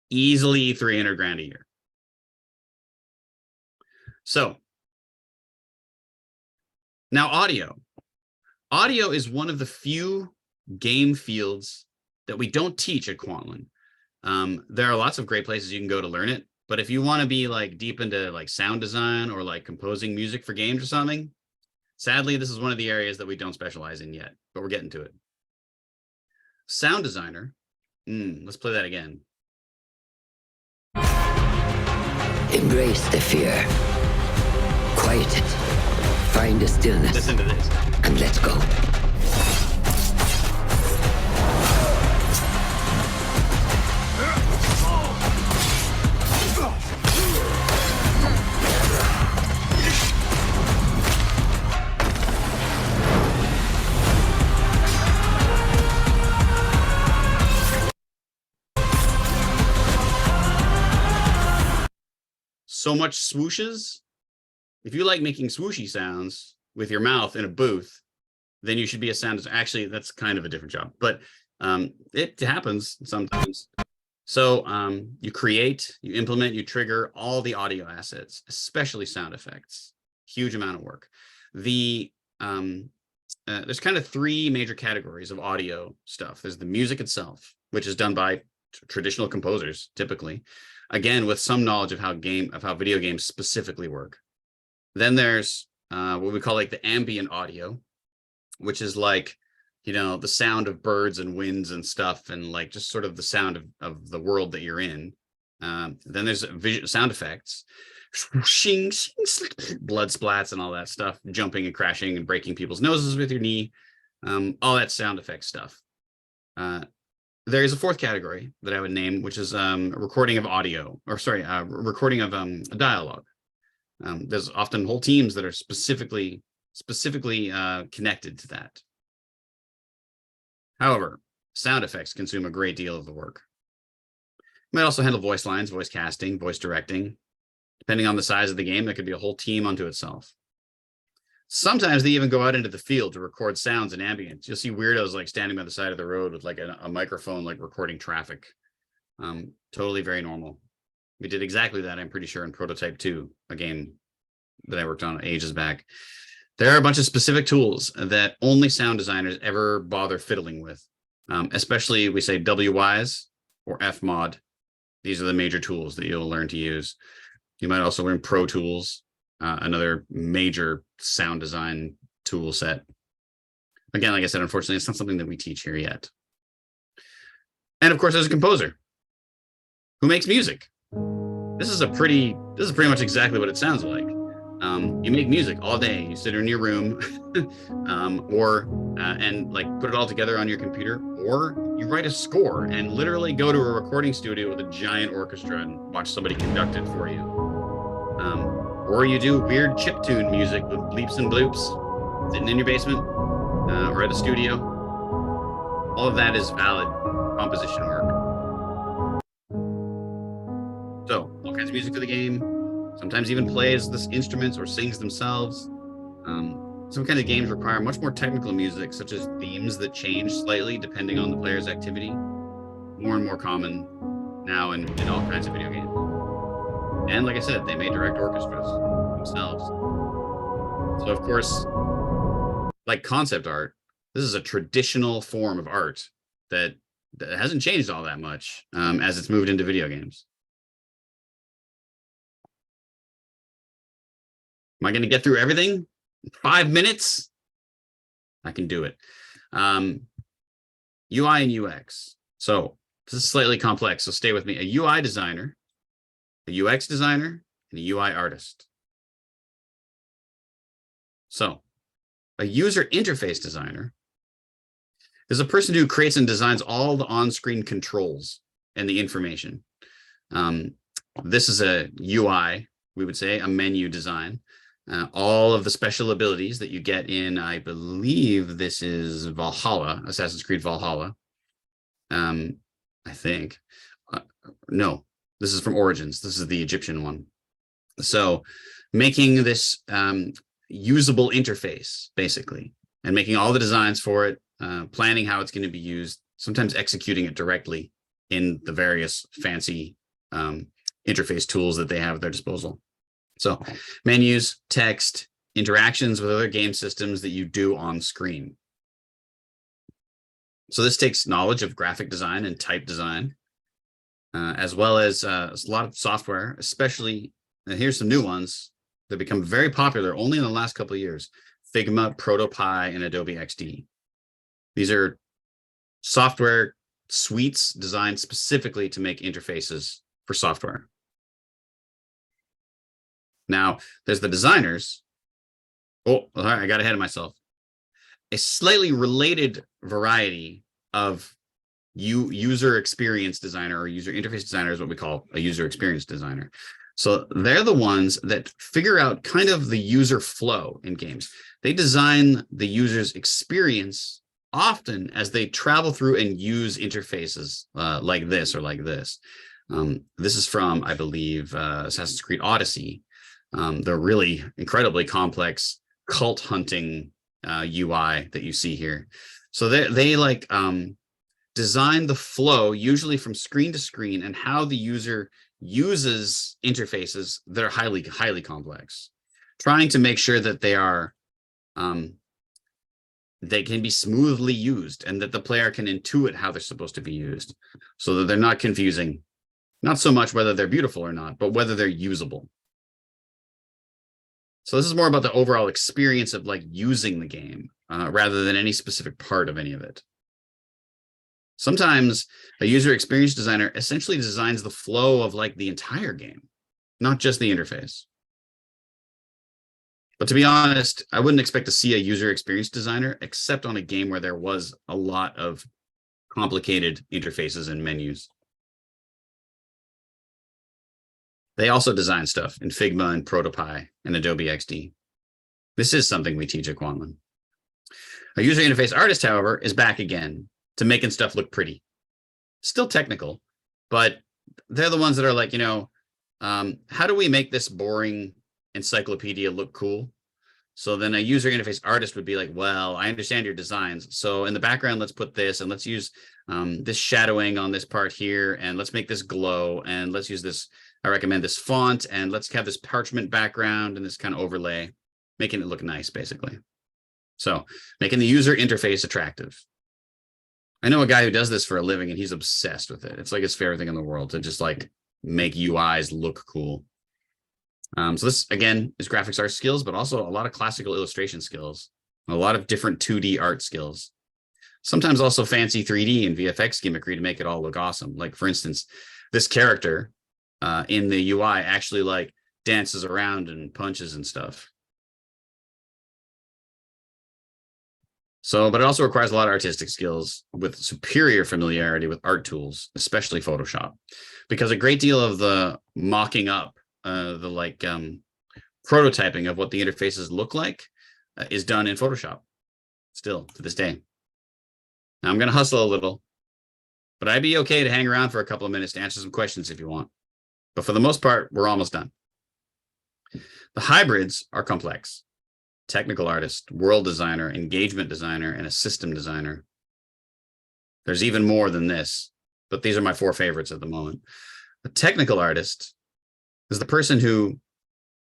Easily 300 grand a year. So now audio. Audio is one of the few game fields that we don't teach at Kwantlen. There are lots of great places you can go to learn it, but if you want to be like deep into like sound design or like composing music for games or something, sadly, this is one of the areas that we don't specialize in yet, but we're getting to it. Sound designer. Let's play that again. Embrace the fear. Quiet it. Find the stillness. Listen to this. And let's go. So much swooshes. If you like making swooshy sounds with your mouth in a booth, then you should be a sound designer. Actually, that's kind of a different job, but it happens sometimes. So you create, you implement, you trigger all the audio assets, especially sound effects. Huge amount of work. There's kind of three major categories of audio stuff. There's the music itself, which is done by traditional composers, typically, again, with some knowledge of how video games specifically work. Then there's what we call like the ambient audio, which is like, you know, the sound of birds and winds and stuff, and like just sort of the sound of the world that you're in. Then there's sound effects, blood splats and all that stuff, jumping and crashing and breaking people's noses with your knee, all that sound effect stuff. There is a fourth category that I would name, which is recording of audio, or sorry, recording of a dialogue. There's often whole teams that are specifically connected to that. However, sound effects consume a great deal of the work. You might also handle voice lines, voice casting, voice directing. Depending on the size of the game, that could be a whole team unto itself. Sometimes they even go out into the field to record sounds and ambience. You'll see weirdos like standing by the side of the road with like a microphone, like recording traffic. Totally very normal. We did exactly that, I'm pretty sure, in Prototype 2, a game that I worked on ages back. There are a bunch of specific tools that only sound designers ever bother fiddling with, especially we say WWise or Fmod. These are the major tools that you'll learn to use. You might also learn Pro Tools, another major sound design tool set. Again, like I said, unfortunately, it's not something that we teach here yet. And of course, there's a composer who makes music. This is pretty much exactly what it sounds like. You make music all day. You sit in your room, and like put it all together on your computer, or you write a score and literally go to a recording studio with a giant orchestra and watch somebody conduct it for you. Or you do weird chiptune music with bleeps and bloops, sitting in your basement or at a studio. All of that is valid composition work. So all kinds of music for the game, sometimes even plays the instruments or sings themselves. Some kind of games require much more technical music, such as themes that change slightly depending on the player's activity. More and more common now in all kinds of video games. And like I said, they may direct orchestras themselves. So of course, like concept art, this is a traditional form of art that hasn't changed all that much as it's moved into video games. Am I going to get through everything in 5 minutes? I can do it. UI and UX. So this is slightly complex, so stay with me. A UI designer, a UX designer, and a UI artist. So a user interface designer is a person who creates and designs all the on-screen controls and the information. This is a UI, we would say, a menu design. All of the special abilities that you get in, I believe this is Valhalla, Assassin's Creed Valhalla. I think. No, this is from Origins. This is the Egyptian one. So making this usable interface, basically, and making all the designs for it, planning how it's going to be used, sometimes executing it directly in the various fancy interface tools that they have at their disposal. So menus, text, interactions with other game systems that you do on screen. So this takes knowledge of graphic design and type design, as well as a lot of software, especially, and here's some new ones that become very popular only in the last couple of years: Figma, ProtoPie, and Adobe XD. These are software suites designed specifically to make interfaces for software. Now, there's the designers. Oh, all right, I got ahead of myself. A slightly related variety of user experience designer or user interface designer is what we call a user experience designer. So they're the ones that figure out kind of the user flow in games. They design the user's experience often as they travel through and use interfaces like this or like this. This is from, I believe, Assassin's Creed Odyssey, the really incredibly complex cult hunting UI that you see here. So they like design the flow, usually from screen to screen, and how the user uses interfaces that are highly complex, trying to make sure that they are they can be smoothly used and that the player can intuit how they're supposed to be used, so that they're not confusing, not so much whether they're beautiful or not, but whether they're usable. So this is more about the overall experience of like using the game rather than any specific part of any of it. Sometimes a user experience designer essentially designs the flow of like the entire game, not just the interface. But to be honest, I wouldn't expect to see a user experience designer except on a game where there was a lot of complicated interfaces and menus. They also design stuff in Figma and ProtoPie and Adobe XD. This is something we teach at Kwantlen. A user interface artist, however, is back again to making stuff look pretty. Still technical, but they're the ones that are like, you know, how do we make this boring encyclopedia look cool? So then a user interface artist would be like, well, I understand your designs. So in the background, let's put this, and let's use this shadowing on this part here, and let's make this glow, and let's use this, I recommend this font, and let's have this parchment background and this kind of overlay, making it look nice, basically. So making the user interface attractive. I know a guy who does this for a living, and he's obsessed with it. It's like his favorite thing in the world to just like make UIs look cool. So this, again, is graphics art skills, but also a lot of classical illustration skills, a lot of different 2D art skills. Sometimes also fancy 3D and VFX gimmickry to make it all look awesome. Like, for instance, this character in the UI actually like dances around and punches and stuff. So, but it also requires a lot of artistic skills with superior familiarity with art tools, especially Photoshop, because a great deal of the mocking up, the like prototyping of what the interfaces look like is done in Photoshop still to this day. Now I'm going to hustle a little but I'd be okay to hang around for a couple of minutes to answer some questions if you want. But for the most part, we're almost done. The hybrids are complex. Technical artist, world designer, engagement designer, and a system designer. There's even more than this, but these are my 4 favorites at the moment. The technical artist is the person who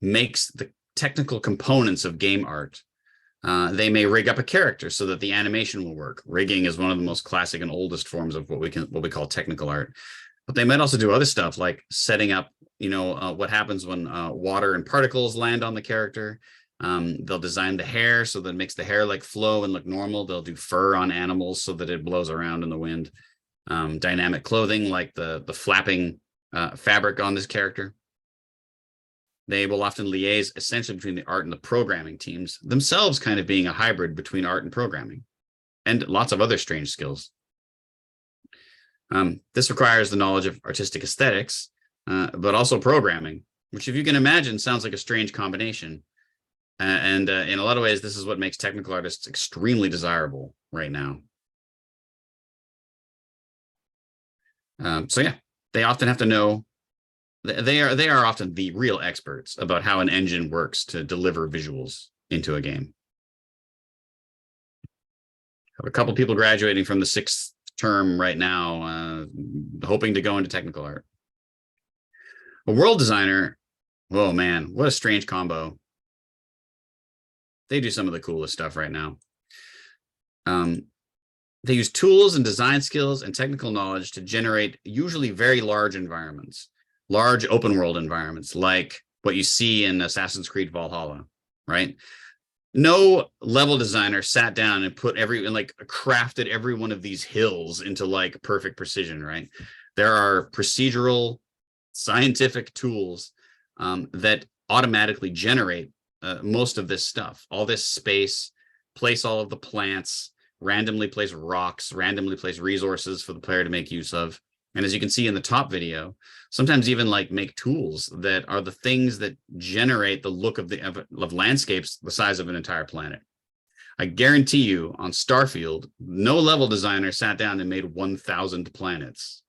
makes the technical components of game art. They may rig up a character so that the animation will work. Rigging is one of the most classic and oldest forms of what we call technical art. But they might also do other stuff like setting up, what happens when water and particles land on the character. They'll design the hair so that it makes the hair like flow and look normal. They'll do fur on animals so that it blows around in the wind. Dynamic clothing like the flapping fabric on this character. They will often liaise essentially between the art and the programming teams, themselves kind of being a hybrid between art and programming, and lots of other strange skills. This requires the knowledge of artistic aesthetics, but also programming, which, if you can imagine, sounds like a strange combination. And in a lot of ways, this is what makes technical artists extremely desirable right now. So yeah, they often have to know. They are often the real experts about how an engine works to deliver visuals into a game. Have a couple people graduating from the 6th term right now, hoping to go into technical art. A world designer, oh man, what a strange combo. They do some of the coolest stuff right now. They use tools and design skills and technical knowledge to generate usually very large environments. Large open world environments like what you see in Assassin's Creed Valhalla, right? No level designer sat down and crafted every one of these hills into like perfect precision, right? There are procedural scientific tools that automatically generate most of this stuff, all this space, place all of the plants, randomly place rocks, randomly place resources for the player to make use of. And as you can see in the top video, sometimes even like make tools that are the things that generate the look of landscapes the size of an entire planet. I guarantee you on Starfield, no level designer sat down and made 1,000 planets.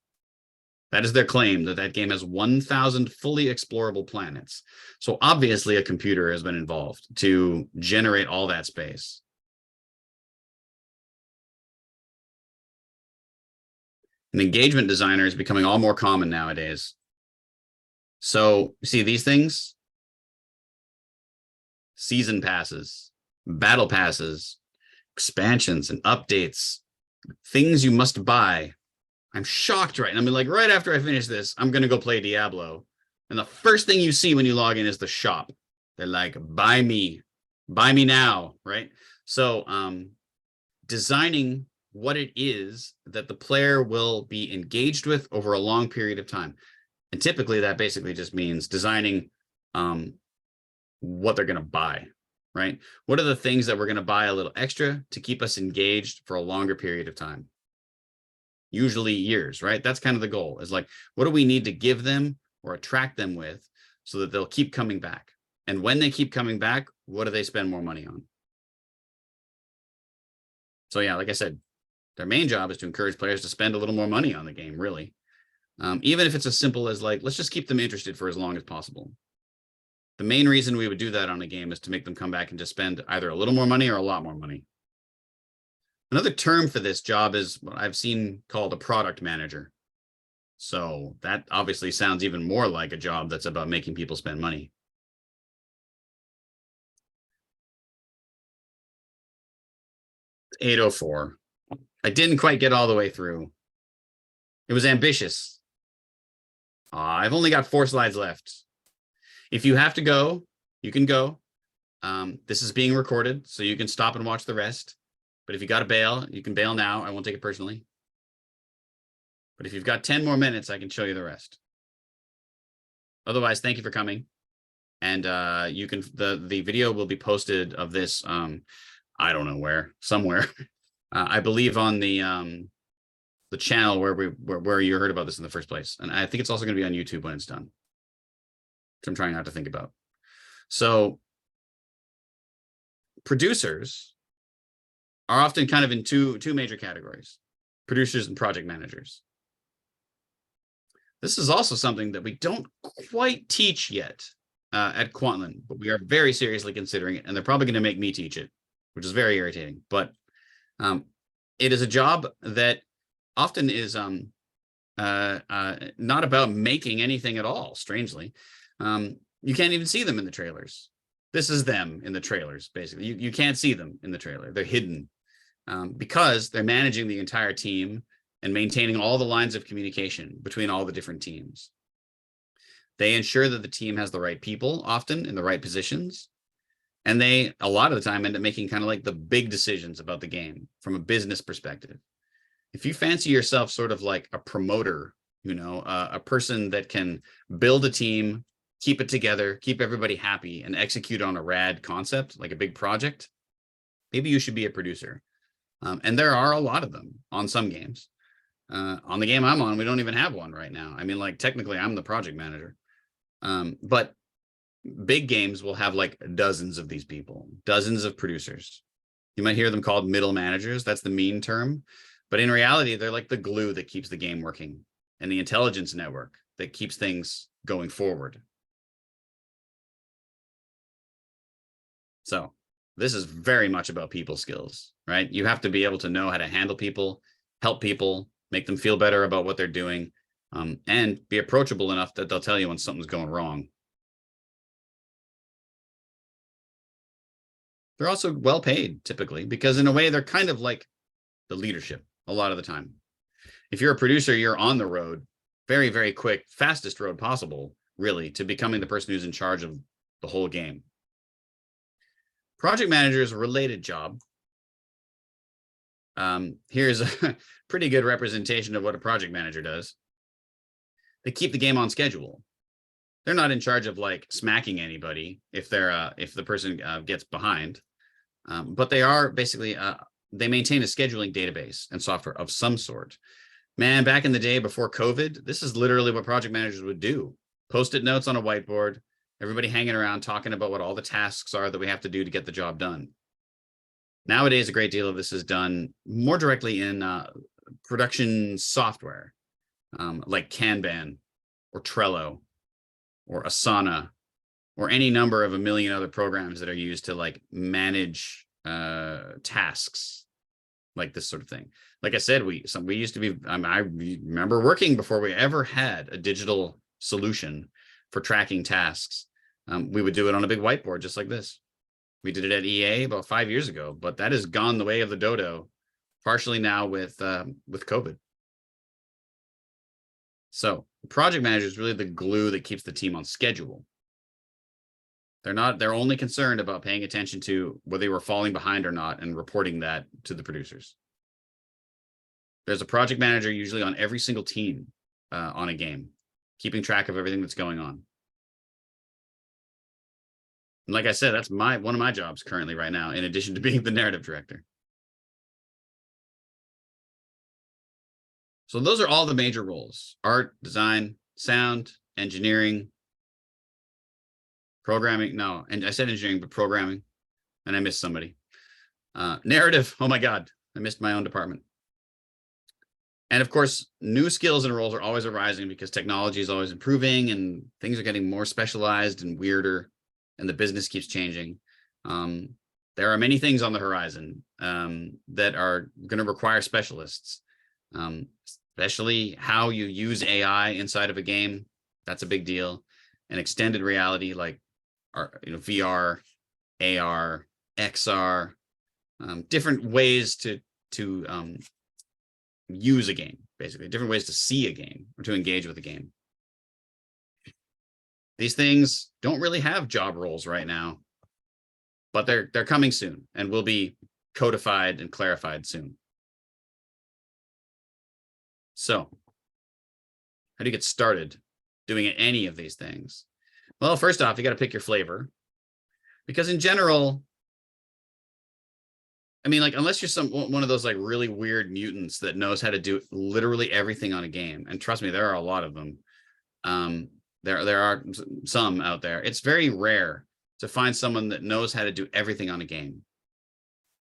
That is their claim, that game has 1,000 fully explorable planets. So obviously a computer has been involved to generate all that space. An engagement designer is becoming all more common nowadays. So you see these things? Season passes, battle passes, expansions and updates, things you must buy. I'm shocked right now. I mean, like right after I finish this, I'm going to go play Diablo. And the first thing you see when you log in is the shop. They're like, buy me now, right? So designing what it is that the player will be engaged with over a long period of time. And typically that basically just means designing what they're going to buy, right? What are the things that we're going to buy a little extra to keep us engaged for a longer period of time? Usually years, right? That's kind of the goal, is like, what do we need to give them or attract them with so that they'll keep coming back? And when they keep coming back, what do they spend more money on? So yeah, like I said, their main job is to encourage players to spend a little more money on the game, really. Even if it's as simple as like, let's just keep them interested for as long as possible. The main reason we would do that on a game is to make them come back and just spend either a little more money or a lot more money. Another term for this job is what I've seen called a product manager. So that obviously sounds even more like a job that's about making people spend money. It's 8:04. I didn't quite get all the way through. It was ambitious. I've only got 4 slides left. If you have to go, you can go. This is being recorded, so you can stop and watch the rest. But if you got to bail, you can bail now. I won't take it personally. But if you've got 10 more minutes, I can show you the rest. Otherwise, thank you for coming. And you can the video will be posted of this. I don't know where, somewhere. I believe on the channel where you heard about this in the first place. And I think it's also going to be on YouTube when it's done. Which I'm trying not to think about. So producers are often kind of in two major categories: producers and project managers. This is also something that we don't quite teach yet at Kwantlen, but we are very seriously considering it, and they're probably going to make me teach it, which is very irritating. But it is a job that often is not about making anything at all, strangely. You can't even see them in the trailers. This is them in the trailers, basically. You can't see them in the trailer. They're hidden because they're managing the entire team and maintaining all the lines of communication between all the different teams. They ensure that the team has the right people, often in the right positions. And they, a lot of the time, end up making kind of like the big decisions about the game from a business perspective. If you fancy yourself sort of like a promoter, a person that can build a team, keep it together, keep everybody happy, and execute on a rad concept, like a big project, maybe you should be a producer. And there are a lot of them on some games. On the game I'm on, we don't even have one right now. I mean, like, technically, I'm the project manager. But big games will have like dozens of these people, dozens of producers. You might hear them called middle managers. That's the mean term. But in reality, they're like the glue that keeps the game working and the intelligence network that keeps things going forward. So this is very much about people skills, right? You have to be able to know how to handle people, help people, make them feel better about what they're doing, and be approachable enough that they'll tell you when something's going wrong. They're also well paid, typically, because in a way, they're kind of like the leadership a lot of the time. If you're a producer, you're on the road, very, very quick, fastest road possible, really, to becoming the person who's in charge of the whole game. Project manager is a related job. Here's a pretty good representation of what a project manager does. They keep the game on schedule. They're not in charge of like smacking anybody if the person gets behind, but they are basically they maintain a scheduling database and software of some sort. Man, back in the day before COVID, this is literally what project managers would do. Post-it notes on a whiteboard, everybody hanging around talking about what all the tasks are that we have to do to get the job done. Nowadays, a great deal of this is done more directly in production software, like Kanban or Trello or Asana or any number of a million other programs that are used to like manage tasks, like this sort of thing. Like I said, we used to be, I remember working before we ever had a digital solution for tracking tasks. We would do it on a big whiteboard just like this. We did it at EA about 5 years ago, but that has gone the way of the dodo, partially now with COVID. So project manager is really the glue that keeps the team on schedule. They're only concerned about paying attention to whether they were falling behind or not and reporting that to the producers. There's a project manager usually on every single team on a game, keeping track of everything that's going on. And like I said, that's one of my jobs currently right now, in addition to being the narrative director. So those are all the major roles: art, design, sound, engineering, programming. No, and I said engineering, but programming, and I missed somebody. Narrative. Oh my God, I missed my own department. And of course, new skills and roles are always arising because technology is always improving and things are getting more specialized and weirder, and the business keeps changing. There are many things on the horizon that are going to require specialists, especially how you use AI inside of a game. That's a big deal. And extended reality, like VR, AR, XR, different ways to use a game, basically different ways to see a game or to engage with a game. These things don't really have job roles right now, but they're coming soon and will be codified and clarified soon. So how do you get started doing any of these things? Well, first off, you got to pick your flavor, because in general, I mean, like, unless you're one of those like really weird mutants that knows how to do literally everything on a game, and trust me, there are a lot of them. There are some out there. It's very rare to find someone that knows how to do everything on a game.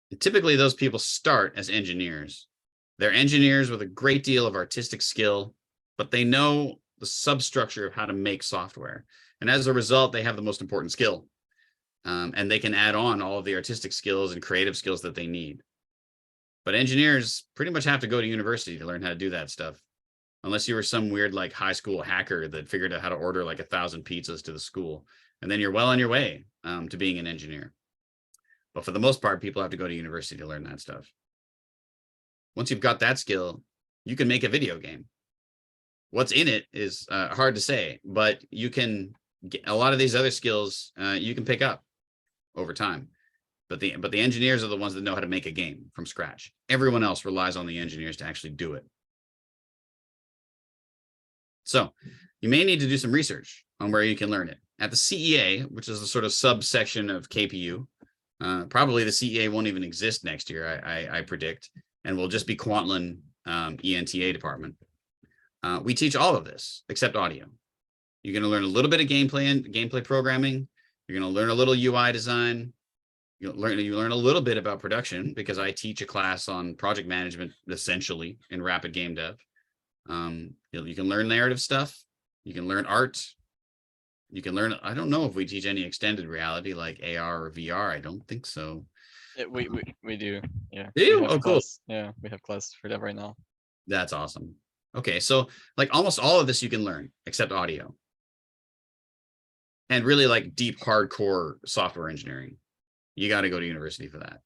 And typically, those people start as engineers. They're engineers with a great deal of artistic skill, but they know the substructure of how to make software. And as a result, they have the most important skill. And they can add on all of the artistic skills and creative skills that they need. But engineers pretty much have to go to university to learn how to do that stuff. Unless you were some weird like high school hacker that figured out how to order like 1,000 pizzas to the school. And then you're well on your way to being an engineer. But for the most part, people have to go to university to learn that stuff. Once you've got that skill, you can make a video game. What's in it is hard to say, but you can get a lot of these other skills you can pick up over time. But the engineers are the ones that know how to make a game from scratch. Everyone else relies on the engineers to actually do it. So you may need to do some research on where you can learn it. At the CEA, which is the sort of subsection of KPU, probably the CEA won't even exist next year, I predict, and will just be Kwantlen ENTA department. We teach all of this except audio. You're going to learn a little bit of gameplay and gameplay programming. You're going to learn a little UI design. You learn a little bit about production because I teach a class on project management essentially in rapid game dev. You can learn narrative stuff. You can learn art. You can learn, I don't know if we teach any extended reality like AR or VR. I don't think so. Yeah, we do. Yeah. Do you? We have Oh, cool. class. Yeah, we have class for that right now. That's awesome. Okay, so like almost all of this you can learn except audio. And really like deep, hardcore software engineering. You got to go to university for that.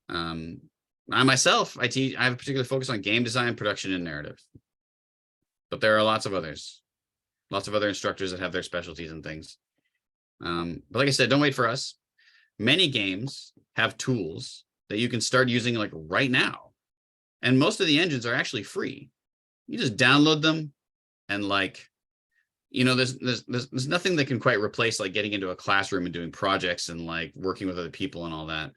I myself, I have a particular focus on game design, production, and narrative. But there are lots of other instructors that have their specialties and things. But like I said, don't wait for us. Many games have tools that you can start using like right now. And most of the engines are actually free. You just download them and like, you know, there's nothing that can quite replace like getting into a classroom and doing projects and like working with other people and all that.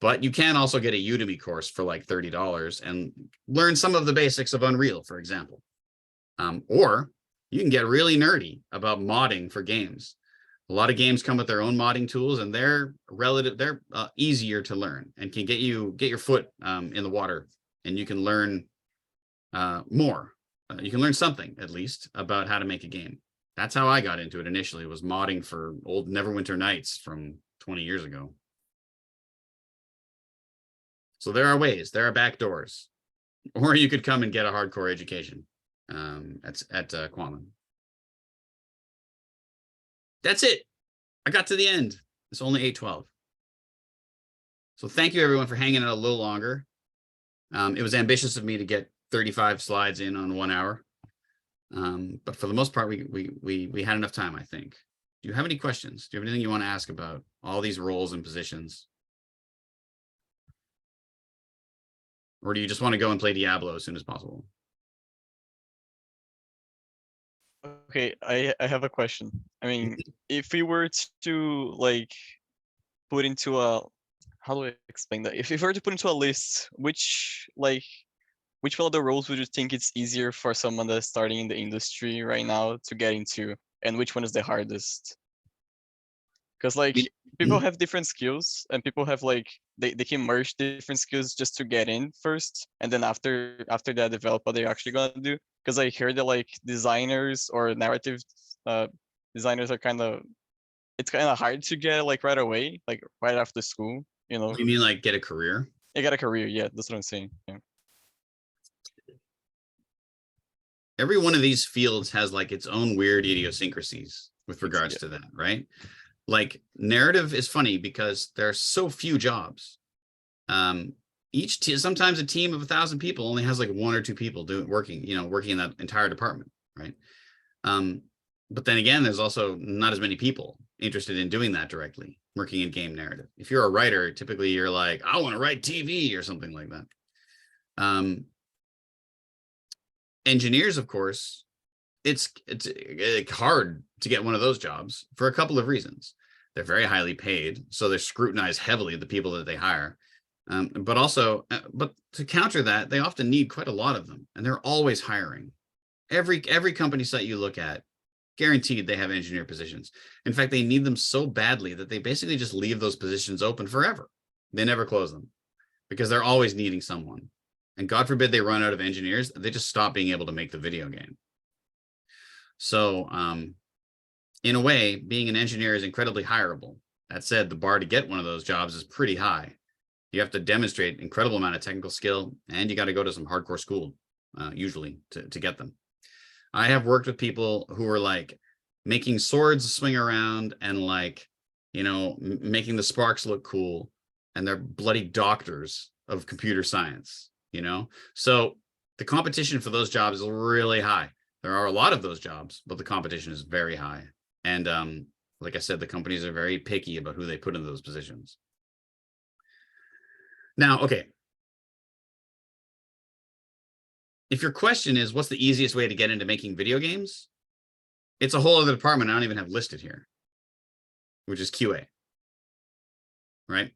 But you can also get a Udemy course for like $30 and learn some of the basics of Unreal, for example. Or you can get really nerdy about modding for games. A lot of games come with their own modding tools, and they're easier to learn and can get your foot in the water, and you can learn more. You can learn something at least about how to make a game. That's how I got into it initially, was modding for old Neverwinter Nights from 20 years ago. So there are ways, there are back doors, or you could come and get a hardcore education at Kwantlen. That's it. I got to the end. It's only 8:12. So thank you everyone for hanging out a little longer. It was ambitious of me to get 35 slides in on 1 hour. But for the most part, we had enough time, I think. Do you have any questions? Do you have anything you want to ask about all these roles and positions? Or do you just want to go and play Diablo as soon as possible? Okay, I have a question. I mean, if we were to like put into a, how do I explain that? If we were to put into a list, which one of the roles would you think it's easier for someone that's starting in the industry right now to get into, and which one is the hardest? Because like people have different skills, and people have like they can merge different skills just to get in first, and then after that develop what they're actually gonna do. Because I heard that like designers or narrative designers are it's kind of hard to get like right away, like right after school, you know. You mean like get a career? You got a career, yeah, that's what I'm saying. Yeah. Every one of these fields has like its own weird idiosyncrasies with regards to that, right? Like narrative is funny because there are so few jobs. Sometimes a team of 1,000 people only has like 1 or 2 people working in that entire department, right? But then again, there's also not as many people interested in doing that directly, working in game narrative. If you're a writer, typically you're like, I want to write TV or something like that. Engineers, of course, it's hard to get one of those jobs for a couple of reasons. They're very highly paid, so they're scrutinized heavily, the people that they hire. But to counter that, they often need quite a lot of them, and they're always hiring. Every company site you look at, guaranteed they have engineer positions. In fact, they need them so badly that they basically just leave those positions open forever. They never close them because they're always needing someone. And God forbid they run out of engineers, they just stop being able to make the video game. So in a way, being an engineer is incredibly hireable. That said, the bar to get one of those jobs is pretty high. You have to demonstrate incredible amount of technical skill, and you got to go to some hardcore school, usually, to get them. I have worked with people who are like making swords swing around and like, making the sparks look cool, and they're bloody doctors of computer science, So the competition for those jobs is really high. There are a lot of those jobs, but the competition is very high. And like I said, the companies are very picky about who they put in those positions. Now, okay. If your question is, what's the easiest way to get into making video games? It's a whole other department I don't even have listed here, which is QA, right?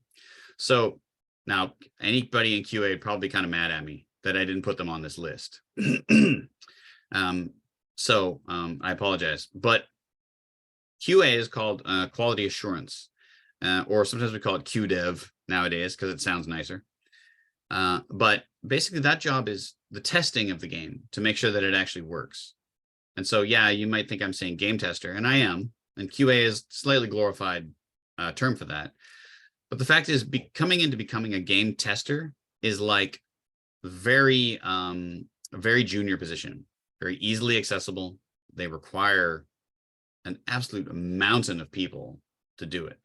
So now anybody in QA would probably be kind of mad at me that I didn't put them on this list. I apologize, but QA is called quality assurance, or sometimes we call it QDev nowadays because it sounds nicer. But basically that job is the testing of the game to make sure that it actually works. And so, yeah, you might think I'm saying game tester, and I am, and QA is slightly glorified term for that. But the fact is, becoming a game tester is like very junior position, very easily accessible. They require an absolute mountain of people to do it.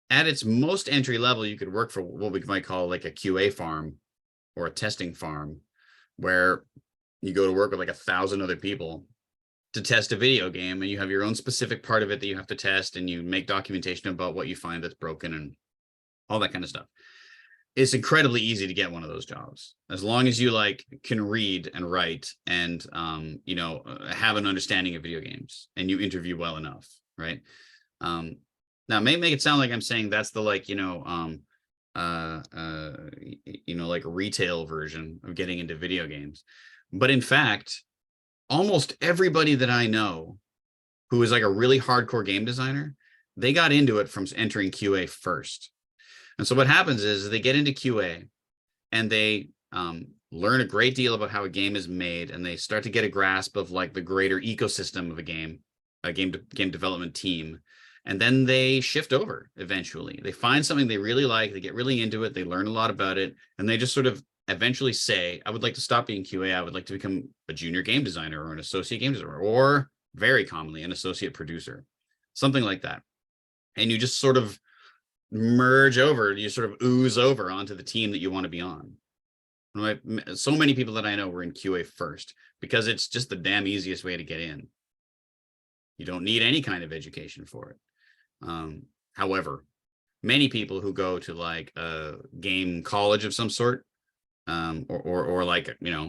At its most entry level, you could work for what we might call like a QA farm or a testing farm, where you go to work with like 1,000 other people to test a video game, and you have your own specific part of it that you have to test, and you make documentation about what you find that's broken and all that kind of stuff. It's incredibly easy to get one of those jobs as long as you like can read and write and have an understanding of video games and you interview well enough, right? Now it may make it sound like I'm saying that's the like like retail version of getting into video games, but in fact, almost everybody that I know who is like a really hardcore game designer, they got into it from entering QA first. And so what happens is they get into QA and they learn a great deal about how a game is made, and they start to get a grasp of like the greater ecosystem of a game development team. And then they shift over eventually. They find something they really like, they get really into it, they learn a lot about it, and they just sort of eventually say, I would like to stop being QA, I would like to become a junior game designer or an associate game designer, or very commonly an associate producer, something like that. And you just sort of merge over, you sort of ooze over onto the team that you want to be on. So many people that I know were in QA first because it's just the damn easiest way to get in. You don't need any kind of education for it. However, many people who go to like a game college of some sort, or like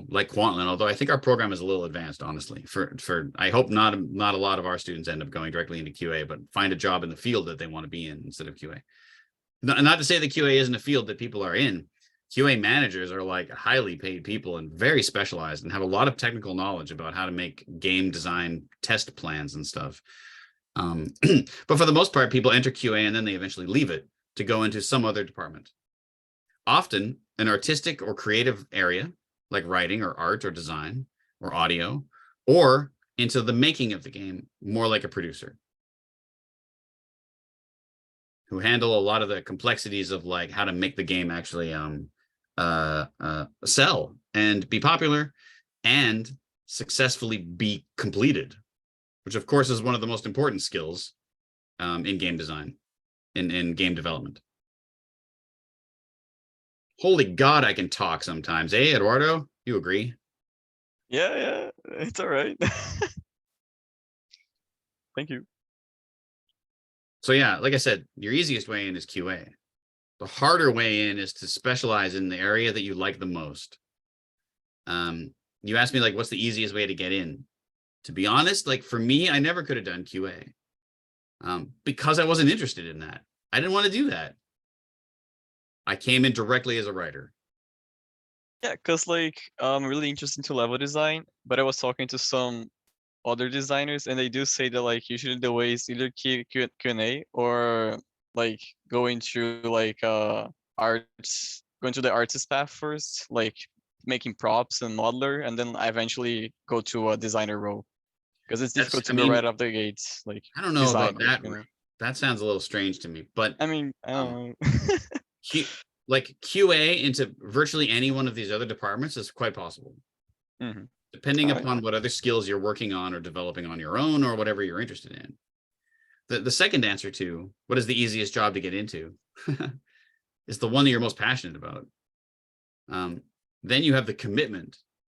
like Kwantlen, although I think our program is a little advanced, honestly. For I hope not a lot of our students end up going directly into QA, but find a job in the field that they want to be in instead of QA. Not to say that QA isn't a field that people are in. QA managers are like highly paid people and very specialized and have a lot of technical knowledge about how to make game design test plans and stuff. But for the most part, people enter QA and then they eventually leave it to go into some other department. Often an artistic or creative area like writing or art or design or audio, or into the making of the game, more like a producer, who handle a lot of the complexities of like how to make the game actually sell and be popular and successfully be completed, which of course is one of the most important skills in game design, in game development. Holy God, I can talk sometimes. Eh, Eduardo? You agree? Yeah, it's all right. Thank you. So yeah, like I said, your easiest way in is QA. The harder way in is to specialize in the area that you like the most. You asked me like, what's the easiest way to get in? To be honest, like for me, I never could have done QA because I wasn't interested in that. I didn't want to do that. I came in directly as a writer. Yeah, because like I'm really interested into level design, but I was talking to some other designers and they do say that like usually the way is either Q&A or like going through like arts, going to the artist path first, like making props and modeler, and then I eventually go to a designer role. because it's That's- difficult to I go mean, right off the gates. Like I don't know about design, that. you know? That sounds a little strange to me, but I mean, I don't know. like QA into virtually any one of these other departments is quite possible, Mhm. depending Alright. upon what other skills you're working on or developing on your own or whatever you're interested in. The second answer to what is the easiest job to get into is the one that you're most passionate about. Then you have the commitment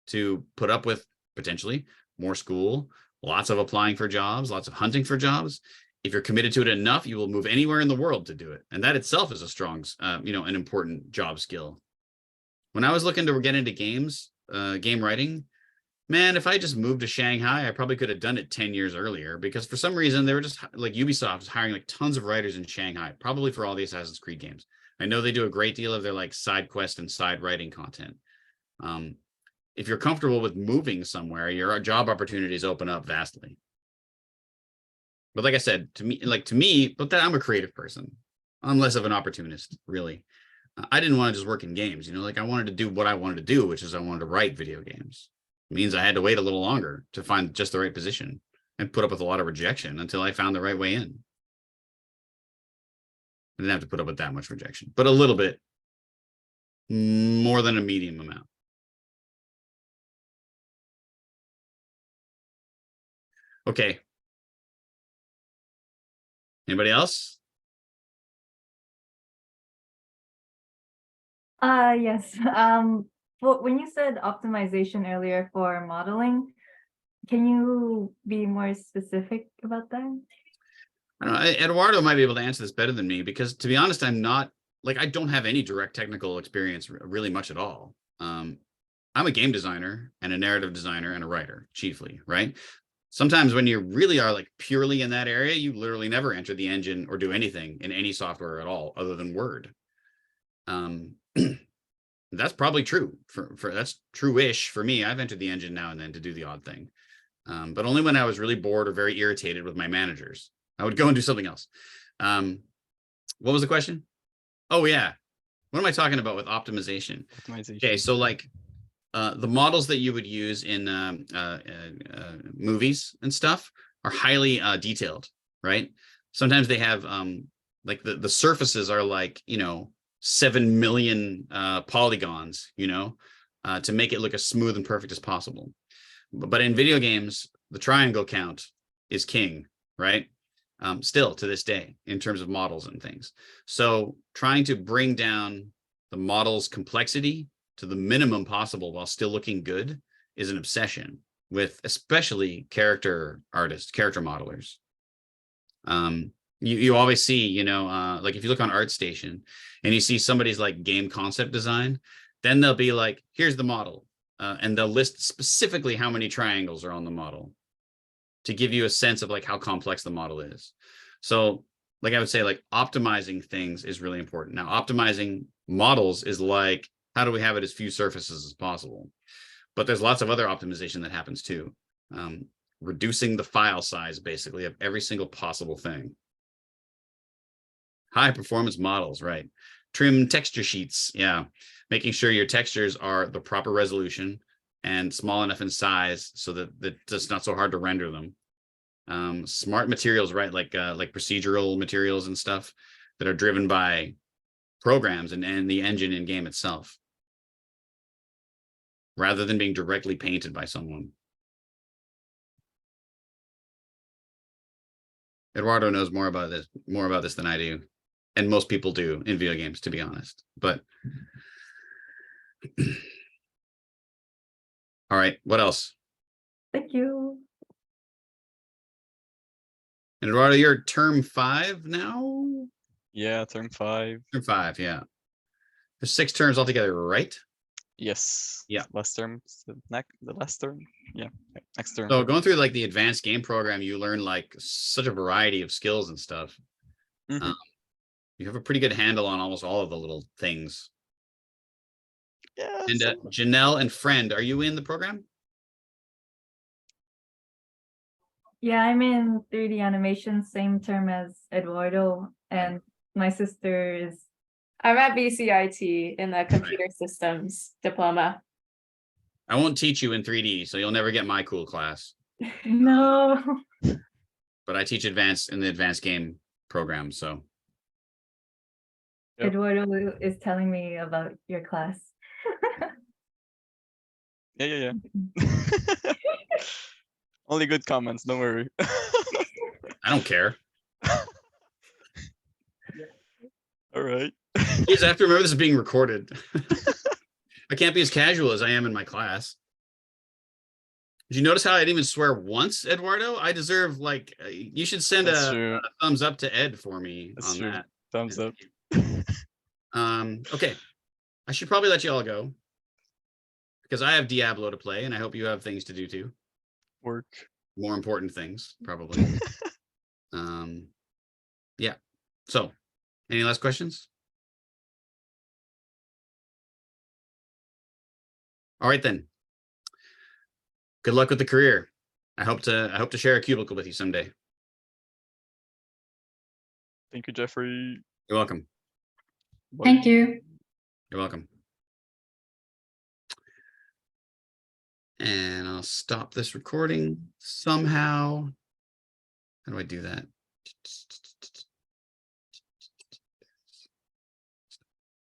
to put up with potentially more school, lots of applying for jobs, lots of hunting for jobs. If you're committed to it enough, you will move anywhere in the world to do it. And that itself is a strong, an important job skill. When I was looking to get into games, game writing, man, if I just moved to Shanghai, I probably could have done it 10 years earlier, because for some reason they were just like Ubisoft was hiring like tons of writers in Shanghai, probably for all the Assassin's Creed games. I know they do a great deal of their like side quest and side writing content. If you're comfortable with moving somewhere, your job opportunities open up vastly. But like I said, to me, but that I'm a creative person. I'm less of an opportunist, really. I didn't want to just work in games, like I wanted to do what I wanted to do, which is I wanted to write video games. It means I had to wait a little longer to find just the right position and put up with a lot of rejection until I found the right way in. I didn't have to put up with that much rejection, but a little bit more than a medium amount. Okay. Anybody else? Yes. Well, when you said optimization earlier for modeling, can you be more specific about that? I don't know. Eduardo might be able to answer this better than me, because to be honest, I'm not like, I don't have any direct technical experience really much at all. I'm a game designer and a narrative designer and a writer chiefly, right? Sometimes when you really are like purely in that area, you literally never enter the engine or do anything in any software at all other than Word. That's probably true for that's true-ish for me. I've entered the engine now and then to do the odd thing, but only when I was really bored or very irritated with my managers. I would go and do something else. What was the question? Oh yeah, what am I talking about with optimization? Okay, so like the models that you would use in movies and stuff are highly detailed, right? Sometimes they have like the surfaces are like 7 million polygons, to make it look as smooth and perfect as possible. But in video games, the triangle count is king, right? Still to this day, in terms of models and things. So trying to bring down the model's complexity to the minimum possible while still looking good is an obsession with especially character artists, character modelers. You always see, like if you look on ArtStation and you see somebody's like game concept design, then they'll be like, here's the model. And they'll list specifically how many triangles are on the model to give you a sense of like how complex the model is. So like I would say, like optimizing things is really important. Now, optimizing models is like, how do we have it as few surfaces as possible? But there's lots of other optimization that happens too. Reducing the file size basically of every single possible thing. High performance models, right? Trim texture sheets, yeah. Making sure your textures are the proper resolution and small enough in size so that it's not so hard to render them. Smart materials, right? Like procedural materials and stuff that are driven by programs and the engine in game itself, rather than being directly painted by someone. Eduardo knows more about this than I do, and most people do in video games, to be honest. But all right, what else? Thank you. And Eduardo, you're term 5 now? Yeah, term 5. Term 5, yeah. There's 6 terms altogether, right? Yes. Yeah. Last term, the last term. Yeah, next term. So going through like the advanced game program, you learn like such a variety of skills and stuff. Mhm. You have a pretty good handle on almost all of the little things. Yeah. And Janelle and Friend, are you in the program? Yeah, I'm in 3D animation, same term as Eduardo, and my sister is. I'm at BCIT in the computer systems diploma. I won't teach you in 3D, so you'll never get my cool class. No. but I teach advanced in the advanced game program. So Yep. Eduardo is telling me about your class. Yeah. Only good comments, don't worry. I don't care. All right. You just have to remember this is being recorded. I can't be as casual as I am in my class. Did you notice how I didn't even swear once, Eduardo? I deserve like you should send That's a true. thumbs up to Ed for me That's on true. that. Thumbs up. Okay. I should probably let you all go because I have Diablo to play and I hope you have things to do too. Work. More important things, probably. Yeah. So, any last questions? All right then. Good luck with the career. I hope to share a cubicle with you someday. Thank you, Jeffrey. You're welcome. Thank you. You're welcome. And I'll stop this recording somehow. How do I do that?